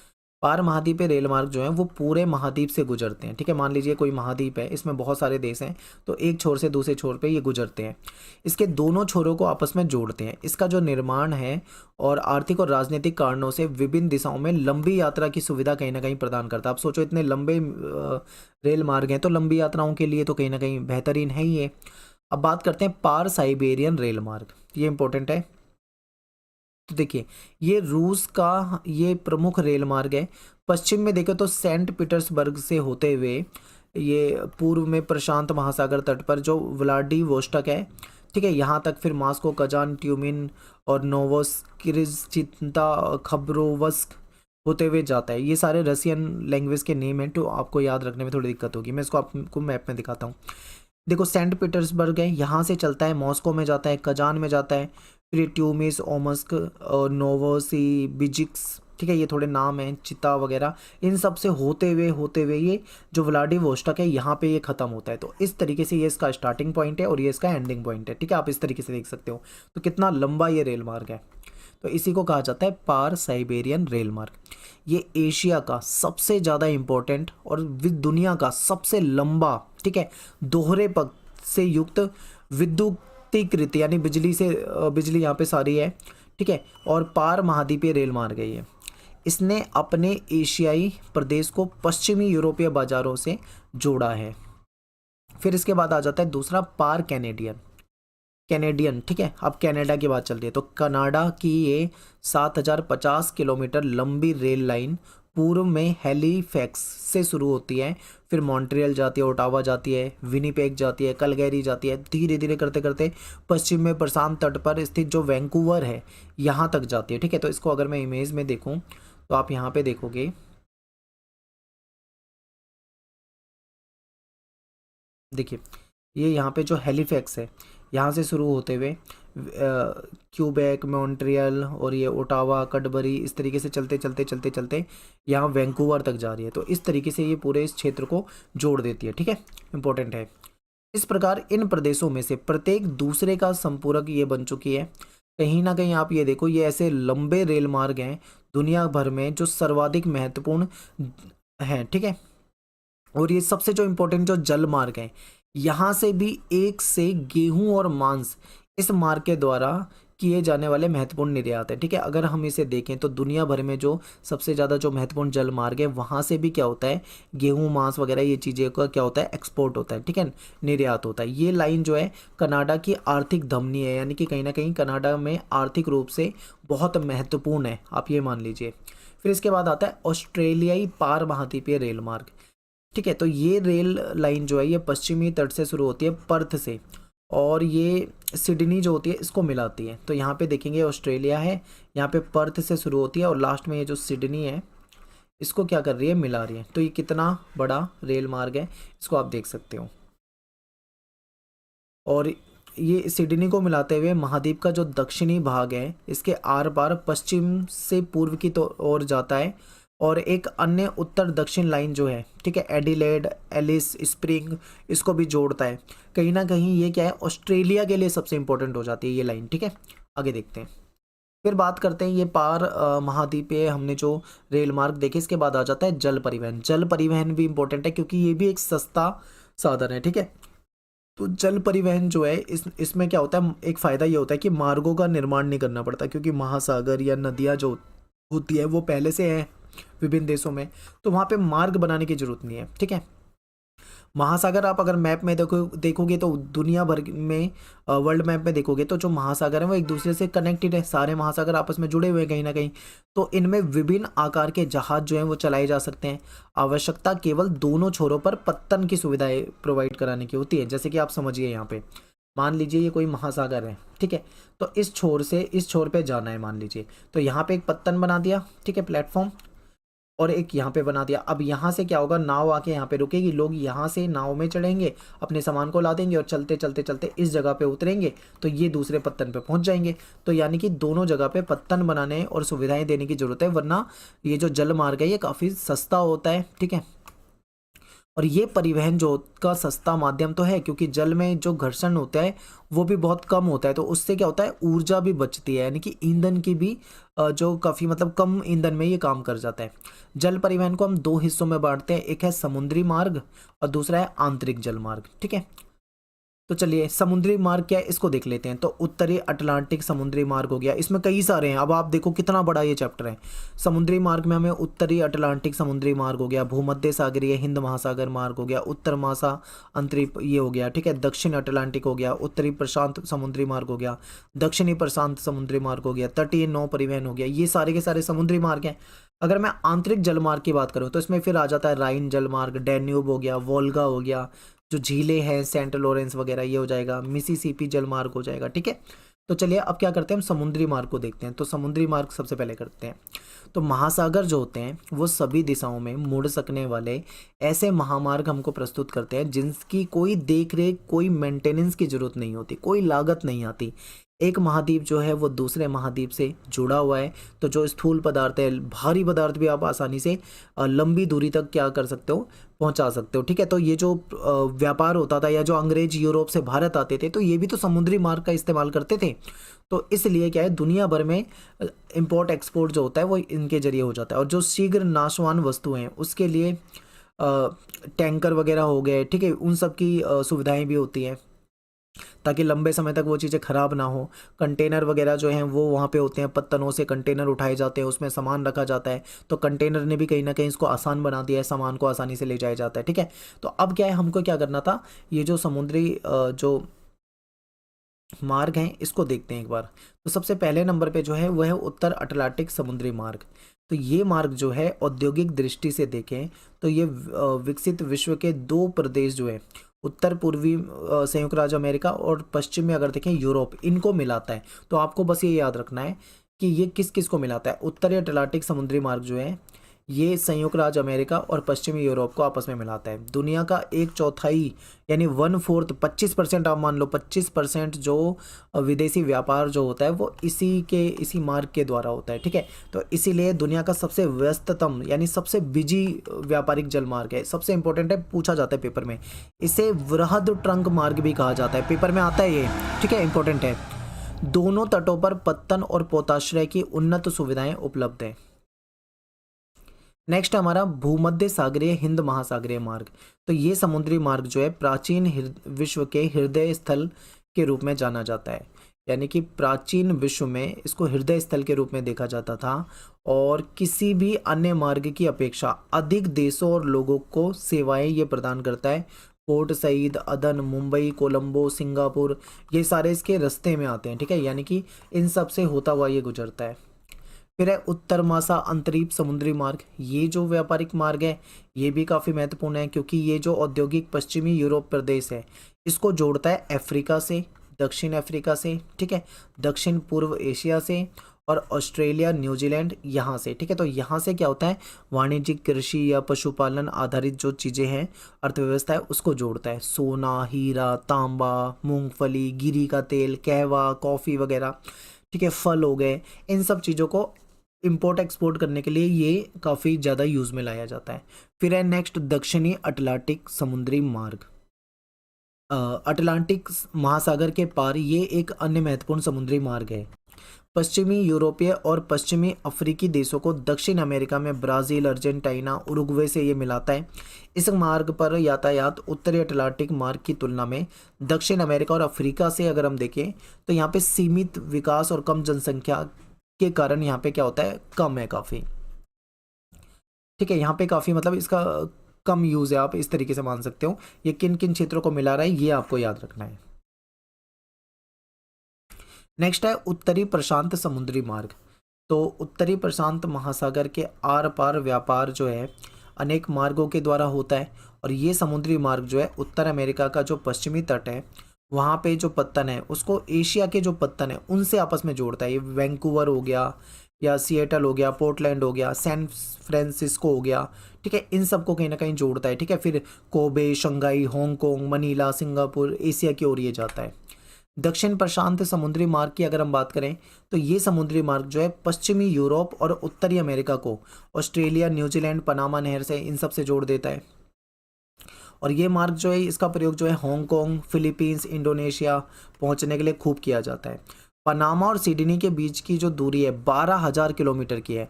पार महाद्वीपीय रेल मार्ग जो है वो पूरे महाद्वीप से गुजरते हैं। ठीक है, मान लीजिए कोई महाद्वीप है, इसमें बहुत सारे देश हैं, तो एक छोर से दूसरे छोर पे ये गुजरते हैं, इसके दोनों छोरों को आपस में जोड़ते हैं। इसका जो निर्माण है और आर्थिक और राजनीतिक कारणों से विभिन्न दिशाओं में लंबी यात्रा की सुविधा कहीं ना कहीं प्रदान करता है। आप सोचो इतने लंबे रेल मार्ग हैं, तो लंबी यात्राओं के लिए तो कहीं ना कहीं बेहतरीन है ही ये। अब बात करते हैं पार साइबेरियन रेल मार्ग, ये इंपॉर्टेंट है। तो देखिए ये रूस का ये प्रमुख रेल मार्ग है। पश्चिम में देखें तो सेंट पीटर्सबर्ग से होते हुए ये पूर्व में प्रशांत महासागर तट पर जो व्लादिवोस्टॉक है, ठीक है, यहाँ तक, फिर मॉस्को, कजान, ट्यूमिन और नोवोसिकिर्स्क, खबरोवस्क होते हुए जाता है। ये सारे रशियन लैंग्वेज के नेम हैं, तो आपको याद रखने में थोड़ी दिक्कत होगी। मैं इसको आपको मैप में दिखाता हूँ। देखो सेंट पीटर्सबर्ग है, यहाँ से चलता है, मॉस्को में जाता है, कजान में जाता है, फिर ट्यूमिस, ओमस्क और नोवोसिबिर्स्क, ठीक है, ये थोड़े नाम हैं, चिता वगैरह, इन सब से होते हुए ये जो व्लादिवोस्टॉक है यहाँ पे ये ख़त्म होता है। तो इस तरीके से ये इसका स्टार्टिंग पॉइंट है और ये इसका एंडिंग पॉइंट है। ठीक है, आप इस तरीके से देख सकते हो। तो कितना लंबा ये रेल मार्ग है। तो इसी को कहा जाता है पार साइबेरियन रेल मार्ग। ये एशिया का सबसे ज़्यादा इम्पोर्टेंट और दुनिया का सबसे लंबा, ठीक है, दोहरे पथ से युक्त विद्युतीकृत यानी बिजली से बिजली यहाँ पे सारी है, ठीक है, और पार महाद्वीपीय रेल मार्ग है ये। इसने अपने एशियाई प्रदेश को पश्चिमी यूरोपीय बाजारों से जोड़ा है। फिर इसके बाद आ जाता है दूसरा पार कैनेडियन, ठीक है। अब कनाडा की बात चल रही है, तो कनाडा की ये 7050 किलोमीटर लंबी रेल लाइन पूर्व में हैलीफैक्स से शुरू होती है, फिर मॉन्ट्रियल जाती है, ओटावा जाती है, विनीपेग जाती है, कलगैरी जाती है, धीरे धीरे करते करते पश्चिम में प्रशांत तट पर स्थित जो वैंकूवर है यहाँ तक जाती है, ठीक है। तो इसको अगर मैं इमेज में देखूँ तो आप यहाँ पे देखोगे, देखिए ये यहाँ पे जो हैलीफैक्स है यहाँ से शुरू होते हुए क्यूबेक, मॉन्ट्रियल और ये ओटावा, कडबरी, इस तरीके से चलते चलते चलते चलते यहाँ वैंकूवर तक जा रही है। तो इस तरीके से ये पूरे इस क्षेत्र को जोड़ देती है, ठीक है, इंपॉर्टेंट है। इस प्रकार इन प्रदेशों में से प्रत्येक दूसरे का संपूरक ये बन चुकी है। कहीं ना कहीं आप ये देखो, ये ऐसे लंबे रेल मार्ग हैं दुनिया भर में जो सर्वाधिक महत्वपूर्ण हैं, ठीक है। और ये सबसे जो इम्पोर्टेंट जो जल मार्ग है, यहाँ से भी एक से गेहूं और मांस इस मार्ग के द्वारा किए जाने वाले महत्वपूर्ण निर्यात है, ठीक है। अगर हम इसे देखें तो दुनिया भर में जो सबसे ज़्यादा जो महत्वपूर्ण जल मार्ग है वहाँ से भी क्या होता है, गेहूं, मांस वगैरह ये चीज़ें का क्या होता है, एक्सपोर्ट होता है, ठीक है, निर्यात होता है। ये लाइन जो है कनाडा की आर्थिक धमनी है, यानी कि कहीं ना कहीं कनाडा में आर्थिक रूप से बहुत महत्वपूर्ण है, आप ये मान लीजिए। फिर इसके बाद आता है ऑस्ट्रेलियाई पार महाद्वीपीय रेल मार्ग, ठीक है। तो ये रेल लाइन जो है ये पश्चिमी तट से शुरू होती है पर्थ से, और ये सिडनी जो होती है इसको मिलाती है। तो यहाँ पे देखेंगे ऑस्ट्रेलिया है, यहाँ पे पर्थ से शुरू होती है और लास्ट में ये जो सिडनी है इसको क्या कर रही है, मिला रही है। तो ये कितना बड़ा रेल मार्ग है इसको आप देख सकते हो। और ये सिडनी को मिलाते हुए महाद्वीप का जो दक्षिणी भाग है इसके आर पार पश्चिम से पूर्व की तो ओर जाता है, और एक अन्य उत्तर दक्षिण लाइन जो है, ठीक है, एडिलेड, एलिस स्प्रिंग, इसको भी जोड़ता है। कहीं ना कहीं ये क्या है, ऑस्ट्रेलिया के लिए सबसे इंपॉर्टेंट हो जाती है ये लाइन, ठीक है। आगे देखते हैं, फिर बात करते हैं ये पार महाद्वीपीय हमने जो रेल मार्ग देखे, इसके बाद आ जाता है जल परिवहन। जल परिवहन भी इंपॉर्टेंट है क्योंकि ये भी एक सस्ता साधन है, ठीक है। तो जल परिवहन जो है इसमें क्या होता है, एक फ़ायदा ये होता है कि मार्गों का निर्माण नहीं करना पड़ता, क्योंकि महासागर या नदियाँ जो होती है वो पहले से हैं विभिन्न देशों में, तो वहाँ पे मार्ग बनाने की जरूरत नहीं है, ठीक है। महासागर आप अगर मैप में देखोगे तो दुनिया भर में वर्ल्ड मैप में देखोगे तो जो महासागर है वो एक दूसरे से कनेक्टेड है, सारे महासागर आपस में जुड़े हुए हैं कहीं ना कहीं। तो इनमें विभिन्न आकार के जहाज जो हैं वो चलाए जा सकते हैं। आवश्यकता केवल दोनों छोरों पर पत्तन की सुविधाएं प्रोवाइड कराने की होती है। जैसे कि आप समझिए, यहाँ पे मान लीजिए ये कोई महासागर है, ठीक है, तो इस छोर से इस छोर पे जाना है मान लीजिए, तो यहाँ पे एक पत्तन बना दिया, ठीक है, प्लेटफॉर्म, और एक यहाँ पे बना दिया। अब यहाँ से क्या होगा, नाव आके यहाँ पे रुकेगी, लोग यहाँ से नाव में चढ़ेंगे, अपने सामान को ला देंगे और चलते चलते चलते इस जगह पे उतरेंगे तो ये दूसरे पत्तन पे पहुँच जाएंगे। तो यानी कि दोनों जगह पे पत्तन बनाने और सुविधाएं देने की जरूरत है, वरना ये जो जल मार्ग है ये काफ़ी सस्ता होता है, ठीक है। और ये परिवहन जो का सस्ता माध्यम तो है, क्योंकि जल में जो घर्षण होता है वो भी बहुत कम होता है, तो उससे क्या होता है, ऊर्जा भी बचती है, यानी कि ईंधन की भी जो काफ़ी मतलब कम ईंधन में ये काम कर जाता है। जल परिवहन को हम दो हिस्सों में बांटते हैं, एक है समुद्री मार्ग और दूसरा है आंतरिक जल मार्ग, ठीक है। तो चलिए समुद्री मार्ग क्या है इसको देख लेते हैं। तो उत्तरी अटलांटिक समुद्री मार्ग हो गया, इसमें कई सारे हैं, अब आप देखो कितना बड़ा ये चैप्टर है। समुद्री मार्ग में हमें उत्तरी अटलांटिक समुद्री मार्ग हो गया, भूमध्य सागरीय हिंद महासागर मार्ग हो गया, उत्तर महासा अंतरिक ये हो गया, ठीक है, दक्षिण अटलांटिक हो गया, उत्तरी प्रशांत समुद्री मार्ग हो गया, दक्षिणी प्रशांत समुद्री मार्ग हो गया, तटीय नौ परिवहन हो गया, ये सारे के सारे समुद्री मार्ग हैं। अगर मैं आंतरिक जलमार्ग की बात करूं तो इसमें फिर आ जाता है राइन जलमार्ग, डैन्यूब हो गया, वोल्गा हो गया, जो झीलें हैं सेंट लॉरेंस वगैरह ये हो जाएगा, मिसिसिपी जलमार्ग हो जाएगा, ठीक है। तो चलिए अब क्या करते हैं, हम समुद्री मार्ग को देखते हैं। तो समुद्री मार्ग सबसे पहले करते हैं। तो महासागर जो होते हैं वो सभी दिशाओं में मुड़ सकने वाले ऐसे महामार्ग हमको प्रस्तुत करते हैं जिनकी कोई देख रेख, कोई मेंटेनेंस की जरूरत नहीं होती, कोई लागत नहीं आती। एक महाद्वीप जो है वो दूसरे महाद्वीप से जुड़ा हुआ है, तो जो स्थूल पदार्थ है, भारी पदार्थ भी आप आसानी से लंबी दूरी तक क्या कर सकते हो, पहुंचा सकते हो। ठीक है, तो ये जो व्यापार होता था या जो अंग्रेज यूरोप से भारत आते थे, तो ये भी तो समुद्री मार्ग का इस्तेमाल करते थे। तो इसलिए क्या है, दुनिया भर में इंपोर्ट एक्सपोर्ट जो होता है वो इनके जरिए हो जाता है। और जो शीघ्र नाशवान वस्तु हैं उसके लिए टैंकर वगैरह हो गए, ठीक है, उन सब की सुविधाएं भी होती हैं ताकि लंबे समय तक वो चीज़ें ख़राब ना हो। कंटेनर वगैरह जो हैं वो वहाँ पे होते हैं, पत्तनों से कंटेनर उठाए जाते हैं, उसमें सामान रखा जाता है। तो कंटेनर ने भी कहीं ना कहीं इसको आसान बना दिया है, सामान को आसानी से ले जाया जाता है। ठीक है, तो अब क्या है, हमको क्या करना था, ये जो समुद्री जो मार्ग हैं इसको देखते हैं एक बार। तो सबसे पहले नंबर पे जो है वह है उत्तर अटलांटिक समुद्री मार्ग। तो ये मार्ग जो है औद्योगिक दृष्टि से देखें तो ये विकसित विश्व के दो प्रदेश जो है, उत्तर पूर्वी संयुक्त राज्य अमेरिका और पश्चिम में अगर देखें यूरोप, इनको मिलाता है। तो आपको बस ये याद रखना है कि ये किस किस को मिलाता है। उत्तरी अटलांटिक समुद्री मार्ग जो है ये संयुक्त राज्य अमेरिका और पश्चिमी यूरोप को आपस में मिलाता है। दुनिया का 1/4 यानी 1/4 25% आप मान लो, 25% जो विदेशी व्यापार जो होता है वो इसी मार्ग के द्वारा होता है। ठीक है, तो इसीलिए दुनिया का सबसे व्यस्ततम यानी सबसे बिजी व्यापारिक जल मार्ग है। सबसे इंपॉर्टेंट है, पूछा जाता है पेपर में, इसे वृहद ट्रंक मार्ग भी कहा जाता है, पेपर में आता है ये। ठीक है, इंपॉर्टेंट है। दोनों तटों पर पत्तन और पोताश्रय की उन्नत सुविधाएं उपलब्ध है। नेक्स्ट हमारा भूमध्य सागरीय हिंद महासागरीय मार्ग। तो ये समुद्री मार्ग जो है प्राचीन विश्व के हृदय स्थल के रूप में जाना जाता है, यानी कि प्राचीन विश्व में इसको हृदय स्थल के रूप में देखा जाता था और किसी भी अन्य मार्ग की अपेक्षा अधिक देशों और लोगों को सेवाएं ये प्रदान करता है। पोर्ट सईद, अदन, मुंबई, कोलंबो, सिंगापुर, ये सारे इसके रास्ते में आते हैं। ठीक है, यानी कि इन सब से होता हुआ ये गुजरता है। फिर है उत्तर मासा अंतरीप समुद्री मार्ग। ये जो व्यापारिक मार्ग है ये भी काफ़ी महत्वपूर्ण है, क्योंकि ये जो औद्योगिक पश्चिमी यूरोप प्रदेश है इसको जोड़ता है अफ्रीका से, दक्षिण अफ्रीका से, ठीक है, दक्षिण पूर्व एशिया से और ऑस्ट्रेलिया, न्यूजीलैंड यहाँ से। ठीक है, तो यहाँ से क्या होता है, वाणिज्यिक कृषि या पशुपालन आधारित जो चीज़ें हैं, अर्थव्यवस्था है, उसको जोड़ता है। सोना, हीरा, तांबा, मूंगफली, गिरी का तेल, कहवा, कॉफ़ी वगैरह, ठीक है, फल हो गए, इन सब चीज़ों को इंपोर्ट एक्सपोर्ट करने के लिए ये काफ़ी ज़्यादा यूज़ में लाया जाता है। फिर है नेक्स्ट दक्षिणी अटलांटिक समुद्री मार्ग। अटलांटिक महासागर के पार ये एक अन्य महत्वपूर्ण समुद्री मार्ग है। पश्चिमी यूरोपीय और पश्चिमी अफ्रीकी देशों को दक्षिण अमेरिका में ब्राज़ील, अर्जेंटीना, उरुग्वे से ये मिलाता है। इस मार्ग पर यातायात उत्तरी अटलांटिक मार्ग की तुलना में दक्षिण अमेरिका और अफ्रीका से अगर हम देखें तो यहाँ पे सीमित विकास और कम जनसंख्या के कारण यहाँ पे क्या होता है, कम है काफ़ी। ठीक है, यहाँ पे काफ़ी मतलब इसका कम यूज़ है, आप इस तरीके से मान सकते हो। ये किन किन क्षेत्रों को मिला रहा है ये आपको याद रखना है। नेक्स्ट है उत्तरी प्रशांत समुद्री मार्ग। तो उत्तरी प्रशांत महासागर के आर पार व्यापार जो है अनेक मार्गों के द्वारा होता है और ये समुद्री मार्ग जो है उत्तर अमेरिका का जो पश्चिमी तट है वहाँ पे जो पत्तन है उसको एशिया के जो पत्तन है उनसे आपस में जोड़ता है। ये वैंकूवर हो गया या सिएटल हो गया, पोर्टलैंड हो गया, सैन फ्रांसिस्को हो गया, ठीक है, इन सबको कहीं ना कहीं जोड़ता है। ठीक है, फिर Kobe, Shanghai, Hong Kong, Manila, Singapore Asia की ओर ये जाता है। दक्षिण प्रशांत समुद्री मार्ग की अगर हम बात करें तो ये समुद्री मार्ग जो है पश्चिमी यूरोप और उत्तरी अमेरिका को ऑस्ट्रेलिया, न्यूजीलैंड, पनामा नहर से इन सब से जोड़ देता है। और ये मार्ग जो है इसका प्रयोग जो है हांगकांग, फिलीपींस, इंडोनेशिया पहुंचने के लिए खूब किया जाता है। पनामा और सिडनी के बीच की जो दूरी है 12,000 किलोमीटर की है।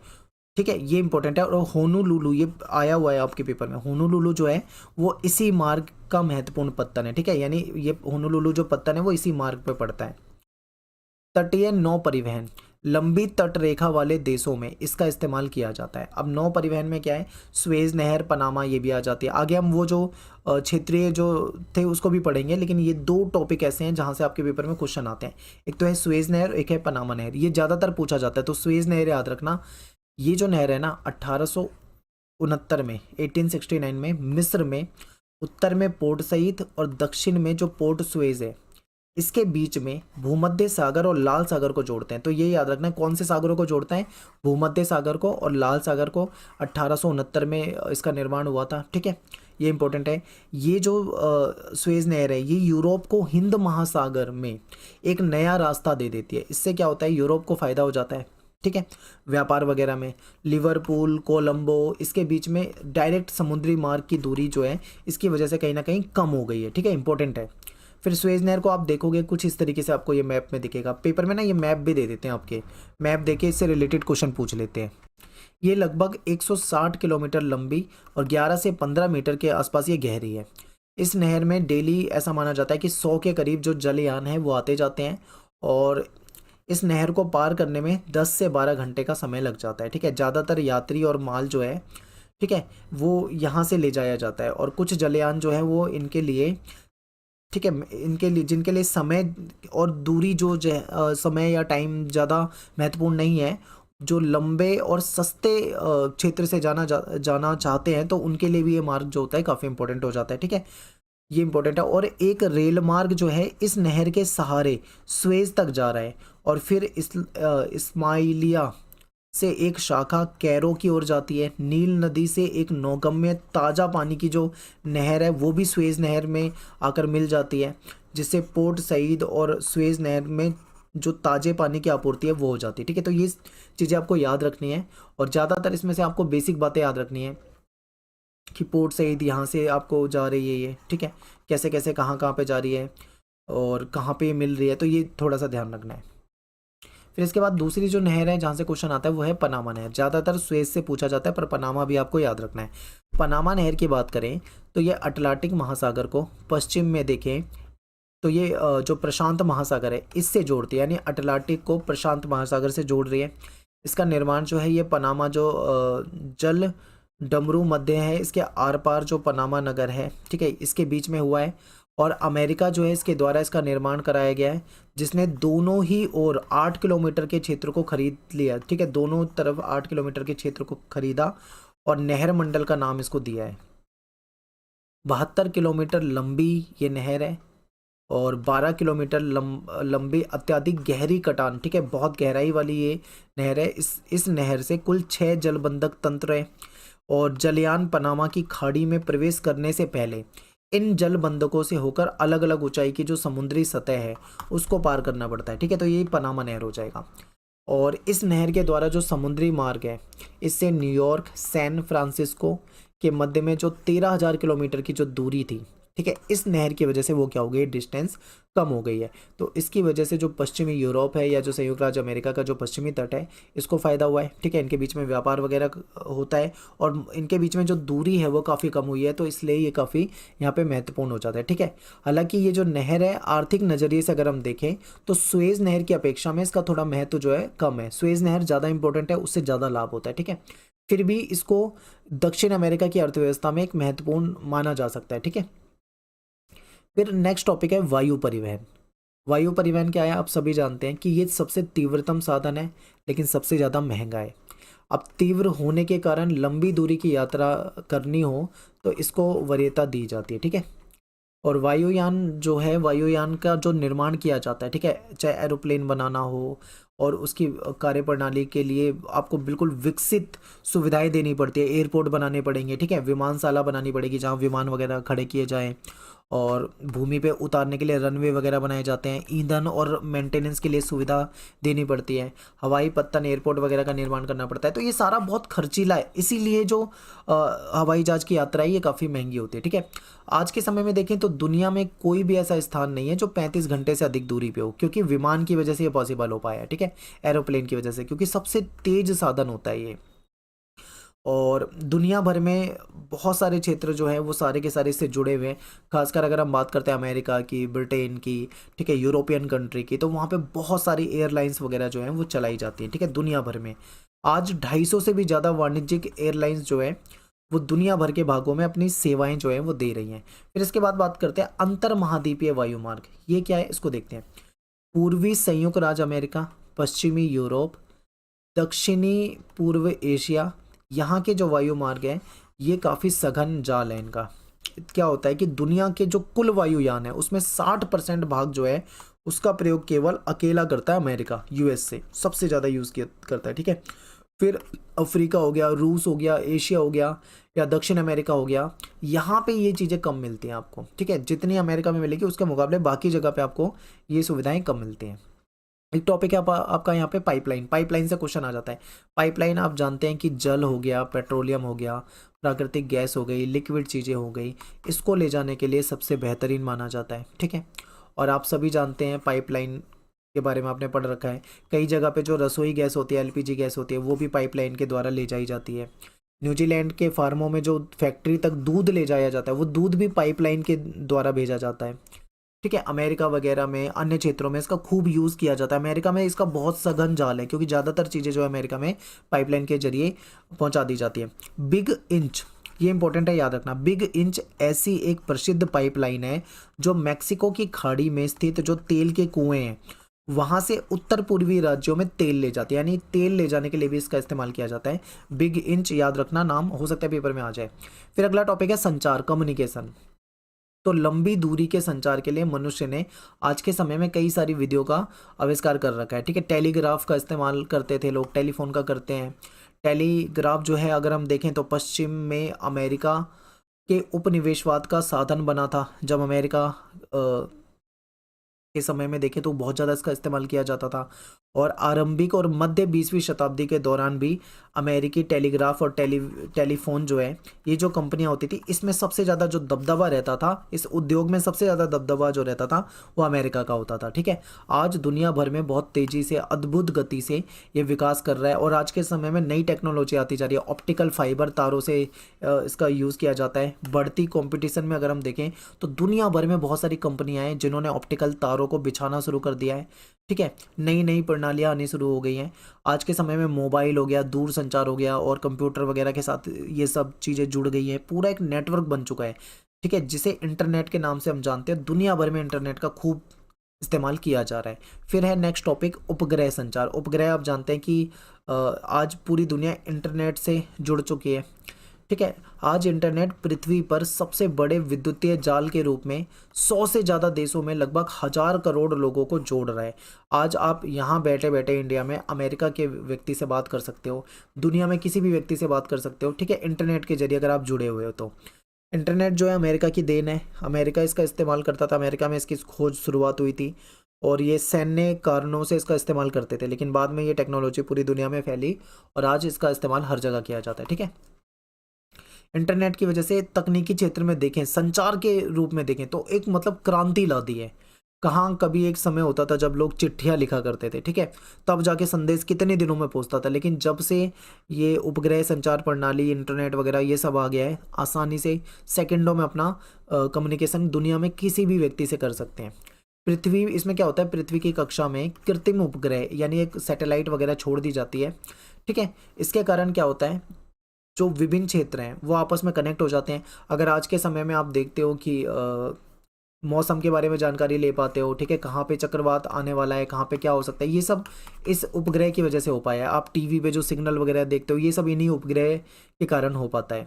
ठीक है, ये इंपॉर्टेंट है। और होनोलुलु, ये आया हुआ है आपके पेपर में, होनोलुलु जो है वो इसी मार्ग का महत्वपूर्ण पत्तन है। ठीक है, यानी ये होनोलुलु जो पत्तन है वो इसी मार्ग पे पड़ता है। तटीय नौ परिवहन, लंबी तट रेखा वाले देशों में इसका इस्तेमाल किया जाता है। अब नौ परिवहन में क्या है, स्वेज नहर, पनामा, ये भी आ जाती है। आगे हम वो जो क्षेत्रीय जो थे उसको भी पढ़ेंगे, लेकिन ये दो टॉपिक ऐसे हैं जहाँ से आपके पेपर में क्वेश्चन आते हैं। एक तो है स्वेज नहर, एक है पनामा नहर, ये ज़्यादातर पूछा जाता है। तो स्वेज नहर याद रखना, ये जो नहर है ना 1869 में 1869 में मिस्र में उत्तर में पोर्ट सईद और दक्षिण में जो पोर्ट सुएज है इसके बीच में भूमध्य सागर और लाल सागर को जोड़ते हैं। तो ये याद रखना है, कौन से सागरों को जोड़ते हैं, भूमध्य सागर को और लाल सागर को। 1869 में इसका निर्माण हुआ था, ठीक है, ये इंपॉर्टेंट है। ये जो स्वेज नहर है ये यूरोप को हिंद महासागर में एक नया रास्ता दे देती है। इससे क्या होता है, यूरोप को फ़ायदा हो जाता है, ठीक है, व्यापार वगैरह में। लिवरपूल, कोलंबो, इसके बीच में डायरेक्ट समुद्री मार्ग की दूरी जो है इसकी वजह से कहीं ना कहीं कम हो गई है, ठीक है, इंपॉर्टेंट है। फिर स्वेज नहर को आप देखोगे कुछ इस तरीके से, आपको ये मैप में दिखेगा। पेपर में ना ये मैप भी दे देते हैं, आपके मैप देके इससे रिलेटेड क्वेश्चन पूछ लेते हैं। ये लगभग 160 किलोमीटर लंबी और 11 से 15 मीटर के आसपास ये गहरी है। इस नहर में डेली ऐसा माना जाता है कि 100 के करीब जो जलयान हैं वो आते जाते हैं, और इस नहर को पार करने में 10 से 12 घंटे का समय लग जाता है, ठीक है। ज़्यादातर यात्री और माल जो है, ठीक है, वो यहाँ से ले जाया जाता है, और कुछ जलयान जो है वो इनके लिए, ठीक है, इनके लिए जिनके लिए समय और दूरी जो समय या टाइम ज़्यादा महत्वपूर्ण नहीं है, जो लंबे और सस्ते क्षेत्र से जाना चाहते हैं, तो उनके लिए भी ये मार्ग जो होता है काफ़ी इंपॉर्टेंट हो जाता है, ठीक है, ये इंपॉर्टेंट है। और एक रेल मार्ग जो है इस नहर के सहारे स्वेज तक जा रहा है, और फिर इस्माइलिया से एक शाखा कैरो की ओर जाती है। नील नदी से एक नौगम्य ताज़ा पानी की जो नहर है वो भी स्वेज नहर में आकर मिल जाती है, जिससे पोर्ट सईद और स्वेज नहर में जो ताज़े पानी की आपूर्ति है वो हो जाती है, ठीक है। तो ये चीज़ें आपको याद रखनी है, और ज़्यादातर इसमें से आपको बेसिक बातें याद रखनी है कि पोर्ट सईद यहाँ से आपको जा रही है ये, ठीक है, कैसे कैसे कहाँ कहाँ पे जा रही है और कहाँ पे मिल रही है, तो ये थोड़ा सा ध्यान रखना है। फिर इसके बाद दूसरी जो नहर है जहाँ से क्वेश्चन आता है वो है पनामा नहर। ज़्यादातर स्वेज से पूछा जाता है, पर पनामा भी आपको याद रखना है। पनामा नहर की बात करें तो ये अटलांटिक महासागर को पश्चिम में देखें तो ये जो प्रशांत महासागर है इससे जोड़ती है, यानी अटलांटिक को प्रशांत महासागर से जोड़ रही है। इसका निर्माण जो है ये पनामा जो जल डमरू मध्य है, इसके आर पार जो पनामा नगर है, ठीक है, इसके बीच में हुआ है, और अमेरिका जो है इसके द्वारा इसका निर्माण कराया गया है, जिसने दोनों ही ओर 8 किलोमीटर के क्षेत्र को खरीद लिया, ठीक है, दोनों तरफ 8 किलोमीटर के क्षेत्र को खरीदा और नहर मंडल का नाम इसको दिया है। 72 किलोमीटर लंबी ये नहर है, और 12 किलोमीटर लंबी अत्यधिक गहरी कटान, ठीक है, बहुत गहराई वाली ये नहर है। इस नहर से कुल 6 जलबंधक तंत्र है, और जलयान पनामा की खाड़ी में प्रवेश करने से पहले इन जल बंधकों से होकर अलग अलग ऊंचाई की जो समुद्री सतह है उसको पार करना पड़ता है, ठीक है। तो ये पनामा नहर हो जाएगा। और इस नहर के द्वारा जो समुद्री मार्ग है इससे न्यूयॉर्क सैन फ्रांसिस्को के मध्य में जो 13,000 किलोमीटर की जो दूरी थी, ठीक है, इस नहर की वजह से वो क्या हो गई, डिस्टेंस कम हो गई है। तो इसकी वजह से जो पश्चिमी यूरोप है या जो संयुक्त राज्य अमेरिका का जो पश्चिमी तट है इसको फ़ायदा हुआ है, ठीक है, इनके बीच में व्यापार वगैरह होता है, और इनके बीच में जो दूरी है वो काफ़ी कम हुई है, तो इसलिए ये काफ़ी यहाँ पे महत्वपूर्ण हो जाता है, ठीक है। हालांकि ये जो नहर है आर्थिक नज़रिए से अगर हम देखें तो स्वेज नहर की अपेक्षा में इसका थोड़ा महत्व जो है कम है। स्वेज नहर ज़्यादा इंपॉर्टेंट है, उससे ज़्यादा लाभ होता है, ठीक है। फिर भी इसको दक्षिण अमेरिका की अर्थव्यवस्था में एक महत्वपूर्ण माना जा सकता है, ठीक है। फिर नेक्स्ट टॉपिक है वायु परिवहन। वायु परिवहन क्या है, आप सभी जानते हैं कि ये सबसे तीव्रतम साधन है, लेकिन सबसे ज़्यादा महंगा है। अब तीव्र होने के कारण लंबी दूरी की यात्रा करनी हो तो इसको वरीयता दी जाती है, ठीक है। और वायुयान जो है, वायुयान का जो निर्माण किया जाता है, ठीक है, चाहे एरोप्लेन बनाना हो, और उसकी कार्यप्रणाली के लिए आपको बिल्कुल विकसित सुविधाएं देनी पड़ती है। एयरपोर्ट बनाने पड़ेंगे, ठीक है, विमानशाला बनानी पड़ेगी जहाँ विमान वगैरह खड़े किए जाएं, और भूमि पे उतारने के लिए रनवे वगैरह बनाए जाते हैं। ईंधन और मेंटेनेंस के लिए सुविधा देनी पड़ती है। हवाई पत्तन, एयरपोर्ट वगैरह का निर्माण करना पड़ता है। तो ये सारा बहुत खर्चीला है, इसीलिए जो हवाई जहाज़ की यात्रा है ये काफ़ी महंगी होती है, ठीक है। आज के समय में देखें तो दुनिया में कोई भी ऐसा स्थान नहीं है जो 35 घंटे से अधिक दूरी पे हो, क्योंकि विमान की वजह से ये पॉसिबल हो पाया है, ठीक है, एरोप्लेन की वजह से, क्योंकि सबसे तेज साधन होता है ये। और दुनिया भर में बहुत सारे क्षेत्र जो हैं वो सारे के सारे इससे जुड़े हुए हैं। खासकर अगर हम बात करते हैं अमेरिका की, ब्रिटेन की, ठीक है, यूरोपियन कंट्री की, तो वहाँ पे बहुत सारी एयरलाइंस वगैरह जो हैं वो चलाई जाती हैं, ठीक है, दुनिया भर में। आज 250 से भी ज़्यादा वाणिज्यिक एयरलाइंस जो है वो दुनिया भर के भागों में अपनी सेवाएं जो हैं वो दे रही हैं। फिर इसके बाद बात करते हैं अंतर महाद्वीपीय वायु मार्ग। ये क्या है, इसको देखते हैं। पूर्वी संयुक्त राज्य अमेरिका, पश्चिमी यूरोप, दक्षिणी पूर्व एशिया, यहाँ के जो वायु मार्ग हैं ये काफ़ी सघन जाल है इनका, क्या होता है कि दुनिया के जो कुल वायुयान है उसमें 60% भाग जो है उसका प्रयोग केवल अकेला करता है अमेरिका, यूएस से सबसे ज़्यादा यूज़ किया करता है, ठीक है। फिर अफ्रीका हो गया, रूस हो गया, एशिया हो गया या दक्षिण अमेरिका हो गया, यहाँ पे ये चीज़ें कम मिलती हैं आपको, ठीक है। जितनी अमेरिका में मिलेगी उसके मुकाबले बाकी जगह पे आपको ये सुविधाएं कम मिलती हैं। एक टॉपिक है आपका यहाँ पे पाइपलाइन। पाइपलाइन से क्वेश्चन आ जाता है। पाइपलाइन आप जानते हैं कि जल हो गया, पेट्रोलियम हो गया, प्राकृतिक गैस हो गई, लिक्विड चीज़ें हो गई, इसको ले जाने के लिए सबसे बेहतरीन माना जाता है, ठीक है। और आप सभी जानते हैं पाइपलाइन के बारे में आपने पढ़ रखा है। कई जगह पे जो रसोई गैस होती है, एलपीजी गैस होती है, वो भी पाइपलाइन के द्वारा ले जाई जाती है। न्यूजीलैंड के फार्मों में जो फैक्ट्री तक दूध ले जाया जाता है वो दूध भी पाइपलाइन के द्वारा भेजा जाता है, ठीक है। अमेरिका वगैरह में, अन्य क्षेत्रों में इसका खूब यूज़ किया जाता है। अमेरिका में इसका बहुत सघन जाल है क्योंकि ज़्यादातर चीज़ें जो है अमेरिका में पाइपलाइन के जरिए पहुंचा दी जाती है। बिग इंच, ये इंपॉर्टेंट है, याद रखना। बिग इंच ऐसी एक प्रसिद्ध पाइपलाइन है जो मैक्सिको की खाड़ी में स्थित जो तेल के कुएं हैं वहां से उत्तर पूर्वी राज्यों में तेल ले जाती है, यानी तेल ले जाने के लिए भी इसका इस्तेमाल किया जाता है। बिग इंच याद रखना, नाम हो सकता है पेपर में आ जाए। फिर अगला टॉपिक है संचार, कम्युनिकेशन। तो लंबी दूरी के संचार के लिए मनुष्य ने आज के समय में कई सारी विधियों का आविष्कार कर रखा है, ठीक है। टेलीग्राफ का इस्तेमाल करते थे लोग, टेलीफोन का करते हैं। टेलीग्राफ जो है अगर हम देखें तो पश्चिम में अमेरिका के उपनिवेशवाद का साधन बना था। जब अमेरिका के समय में देखें तो बहुत ज़्यादा इसका इस्तेमाल किया जाता था। और आरंभिक और मध्य 20वीं शताब्दी के दौरान भी अमेरिकी टेलीग्राफ और टेलीफोन जो है, ये जो कंपनियां होती थी, इसमें सबसे ज़्यादा जो दबदबा रहता था, इस उद्योग में सबसे ज़्यादा दबदबा जो रहता था वो अमेरिका का होता था, ठीक है। आज दुनिया भर में बहुत तेज़ी से, अद्भुत गति से ये विकास कर रहा है और आज के समय में नई टेक्नोलॉजी आती जा रही है। ऑप्टिकल फाइबर तारों से इसका यूज़ किया जाता है। बढ़ती कॉम्पिटिशन में अगर हम देखें तो दुनिया भर में बहुत सारी कंपनियां हैं जिन्होंने ऑप्टिकल तारों को बिछाना शुरू कर दिया है, ठीक है। नई नई प्रणालियाँ आनी शुरू हो गई हैं। आज के समय में मोबाइल हो गया, दूर संचार हो गया और कंप्यूटर वगैरह के साथ ये सब चीज़ें जुड़ गई हैं। पूरा एक नेटवर्क बन चुका है, ठीक है, जिसे इंटरनेट के नाम से हम जानते हैं। दुनिया भर में इंटरनेट का खूब इस्तेमाल किया जा रहा है। फिर है नेक्स्ट टॉपिक उपग्रह संचार। उपग्रह आप जानते हैं कि आज पूरी दुनिया इंटरनेट से जुड़ चुकी है, ठीक है। आज इंटरनेट पृथ्वी पर सबसे बड़े विद्युतीय जाल के रूप में 100 से ज़्यादा देशों में लगभग 1000 करोड़ लोगों को जोड़ रहा है। आज आप यहाँ बैठे बैठे इंडिया में अमेरिका के व्यक्ति से बात कर सकते हो, दुनिया में किसी भी व्यक्ति से बात कर सकते हो, ठीक है, इंटरनेट के जरिए अगर आप जुड़े हुए हो तो। इंटरनेट जो है अमेरिका की देन है। अमेरिका इसका इस्तेमाल करता था, अमेरिका में इसकी खोज शुरुआत हुई थी और ये सैन्य कारणों से इसका इस्तेमाल करते थे, लेकिन बाद में ये टेक्नोलॉजी पूरी दुनिया में फैली और आज इसका इस्तेमाल हर जगह किया जाता है, ठीक है। इंटरनेट की वजह से तकनीकी क्षेत्र में देखें, संचार के रूप में देखें तो एक मतलब क्रांति ला दी है। कहाँ कभी एक समय होता था जब लोग चिट्ठियाँ लिखा करते थे, ठीक है, तब जाके संदेश कितने दिनों में पहुँचता था, लेकिन जब से ये उपग्रह संचार प्रणाली, इंटरनेट वगैरह ये सब आ गया है, आसानी से सेकंडों में अपना कम्युनिकेशन दुनिया में किसी भी व्यक्ति से कर सकते हैं। पृथ्वी, इसमें क्या होता है, पृथ्वी की कक्षा में कृत्रिम उपग्रह यानी एक सैटेलाइट वगैरह छोड़ दी जाती है, ठीक है। इसके कारण क्या होता है, जो विभिन्न क्षेत्र हैं वो आपस में कनेक्ट हो जाते हैं। अगर आज के समय में आप देखते हो कि मौसम के बारे में जानकारी ले पाते हो, ठीक है, कहाँ पे चक्रवात आने वाला है, कहाँ पे क्या हो सकता है, ये सब इस उपग्रह की वजह से हो पाया है। आप टीवी पे जो सिग्नल वगैरह देखते हो ये सब इन्हीं उपग्रह के कारण हो पाता है।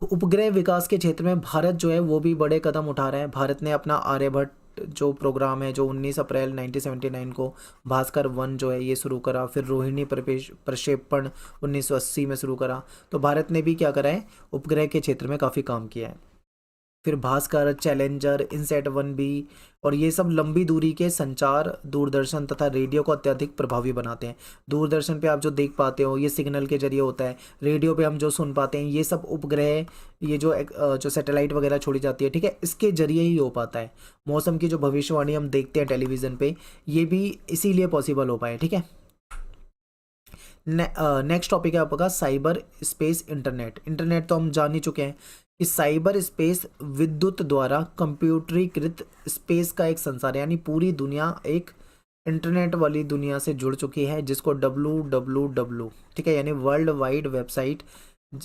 उपग्रह विकास के क्षेत्र में भारत जो है वो भी बड़े कदम उठा रहा है। भारत ने अपना आर्यभट्ट जो प्रोग्राम है, जो 19 अप्रैल 1979 को भास्कर 1 जो है ये शुरू करा, फिर रोहिणी प्रक्षेपण 1980 में शुरू करा। तो भारत ने भी क्या करा है, उपग्रह के क्षेत्र में काफ़ी काम किया है। फिर भास्कर, चैलेंजर, इनसैट 1B और ये सब लंबी दूरी के संचार, दूरदर्शन तथा रेडियो को अत्यधिक प्रभावी बनाते हैं। दूरदर्शन पे आप जो देख पाते हो ये सिग्नल के जरिए होता है, रेडियो पे हम जो सुन पाते हैं ये सब उपग्रह, ये जो सैटेलाइट वगैरह छोड़ी जाती है, ठीक है, इसके जरिए ही हो पाता है। मौसम की जो भविष्यवाणी हम देखते हैं टेलीविज़न पे, ये भी इसीलिए पॉसिबल हो पाए, ठीक है। नेक्स्ट टॉपिक है आपका साइबर स्पेस इंटरनेट। इंटरनेट तो हम जान ही चुके हैं कि साइबर स्पेस विद्युत द्वारा कंप्यूटरीकृत स्पेस का एक संसार है, यानी पूरी दुनिया एक इंटरनेट वाली दुनिया से जुड़ चुकी है, जिसको WWW, ठीक है, यानी वर्ल्ड वाइड वेबसाइट,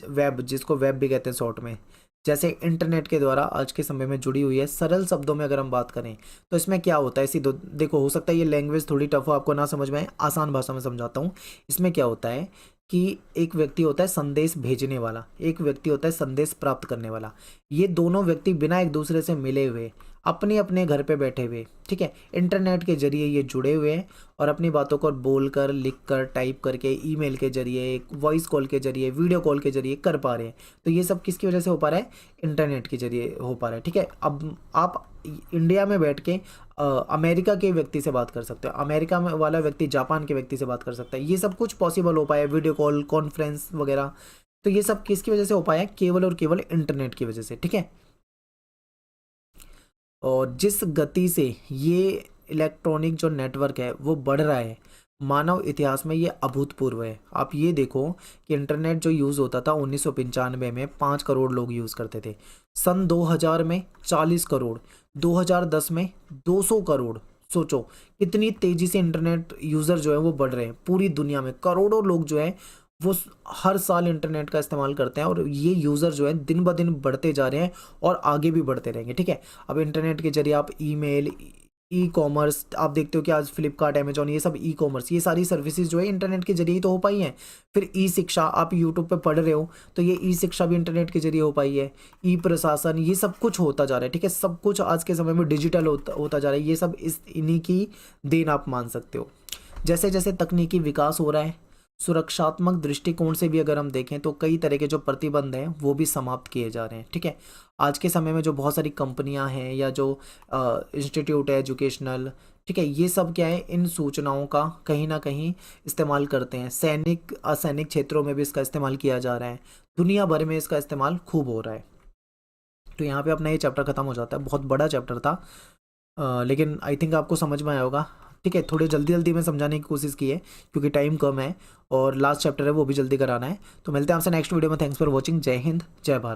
वेब, जिसको वेब भी कहते हैं शॉर्ट में, जैसे इंटरनेट के द्वारा आज के समय में जुड़ी हुई है। सरल शब्दों में अगर हम बात करें तो इसमें क्या होता है, देखो, हो सकता है ये लैंग्वेज थोड़ी टफ हो, आपको ना समझ में आए, आसान भाषा में समझाता हूँ। इसमें क्या होता है कि एक व्यक्ति होता है संदेश भेजने वाला, एक व्यक्ति होता है संदेश प्राप्त करने वाला। ये दोनों व्यक्ति बिना एक दूसरे से मिले हुए अपने अपने घर पे बैठे हुए, ठीक है, इंटरनेट के जरिए ये जुड़े हुए हैं और अपनी बातों को बोलकर, लिखकर, टाइप करके, ईमेल के जरिए, वॉइस कॉल के जरिए, वीडियो कॉल के जरिए कर पा रहे हैं। तो ये सब किसकी वजह से हो पा रहा है? इंटरनेट के जरिए हो पा रहा है, ठीक है। अब आप इंडिया में बैठ के अमेरिका के व्यक्ति से बात कर सकते हो, अमेरिका में वाला व्यक्ति जापान के व्यक्ति से बात कर सकता है। ये सब कुछ पॉसिबल हो पाया है, वीडियो कॉल, कॉन्फ्रेंस वगैरह। तो ये सब किसकी वजह से हो पाया है? केवल और केवल इंटरनेट की वजह से, ठीक है। और जिस गति से ये इलेक्ट्रॉनिक जो नेटवर्क है वो बढ़ रहा है, मानव इतिहास में ये अभूतपूर्व है। आप ये देखो कि इंटरनेट जो यूज़ होता था 1995 में 5 करोड़ लोग यूज़ करते थे, सन 2000 में 40 करोड़, 2010 में 200 करोड़। सोचो कितनी तेज़ी से इंटरनेट यूज़र जो है वो बढ़ रहे हैं। पूरी दुनिया में करोड़ों लोग जो है वो हर साल इंटरनेट का इस्तेमाल करते हैं और ये यूज़र जो है दिन ब दिन बढ़ते जा रहे हैं और आगे भी बढ़ते रहेंगे, ठीक है। अब इंटरनेट के जरिए आप ईमेल, ई कॉमर्स, आप देखते हो कि आज फ्लिपकार्ट, अमेजॉन, ये सब ई कॉमर्स, ये सारी सर्विसेज जो है इंटरनेट के जरिए ही तो हो पाई हैं। फिर ई शिक्षा, आप यूट्यूब पे पढ़ रहे हो तो ये ई शिक्षा भी इंटरनेट के जरिए हो पाई है। ई प्रशासन, ये सब कुछ होता जा रहा है, ठीक है। सब कुछ आज के समय में डिजिटल होता जा रहा है। ये सब इन्हीं की देन आप मान सकते हो। जैसे जैसे तकनीकी विकास हो रहा है, सुरक्षात्मक दृष्टिकोण से भी अगर हम देखें तो कई तरह के जो प्रतिबंध हैं वो भी समाप्त किए जा रहे हैं, ठीक है। आज के समय में जो बहुत सारी कंपनियां हैं या जो इंस्टीट्यूट है एजुकेशनल, ठीक है, ये सब क्या है, इन सूचनाओं का कहीं ना कहीं इस्तेमाल करते हैं। सैनिक, असैनिक क्षेत्रों में भी इसका इस्तेमाल किया जा रहा है। दुनिया भर में इसका इस्तेमाल खूब हो रहा है। तो यहाँ पे अपना ये चैप्टर ख़त्म हो जाता है। बहुत बड़ा चैप्टर था, लेकिन आई थिंक आपको समझ में आया होगा, ठीक है। थोड़ी जल्दी जल्दी में समझाने की कोशिश की है क्योंकि टाइम कम है और लास्ट चैप्टर है वो भी जल्दी कराना है। तो मिलते हैं आपसे नेक्स्ट वीडियो में। Thanks for watching. जय हिंद, जय भारत।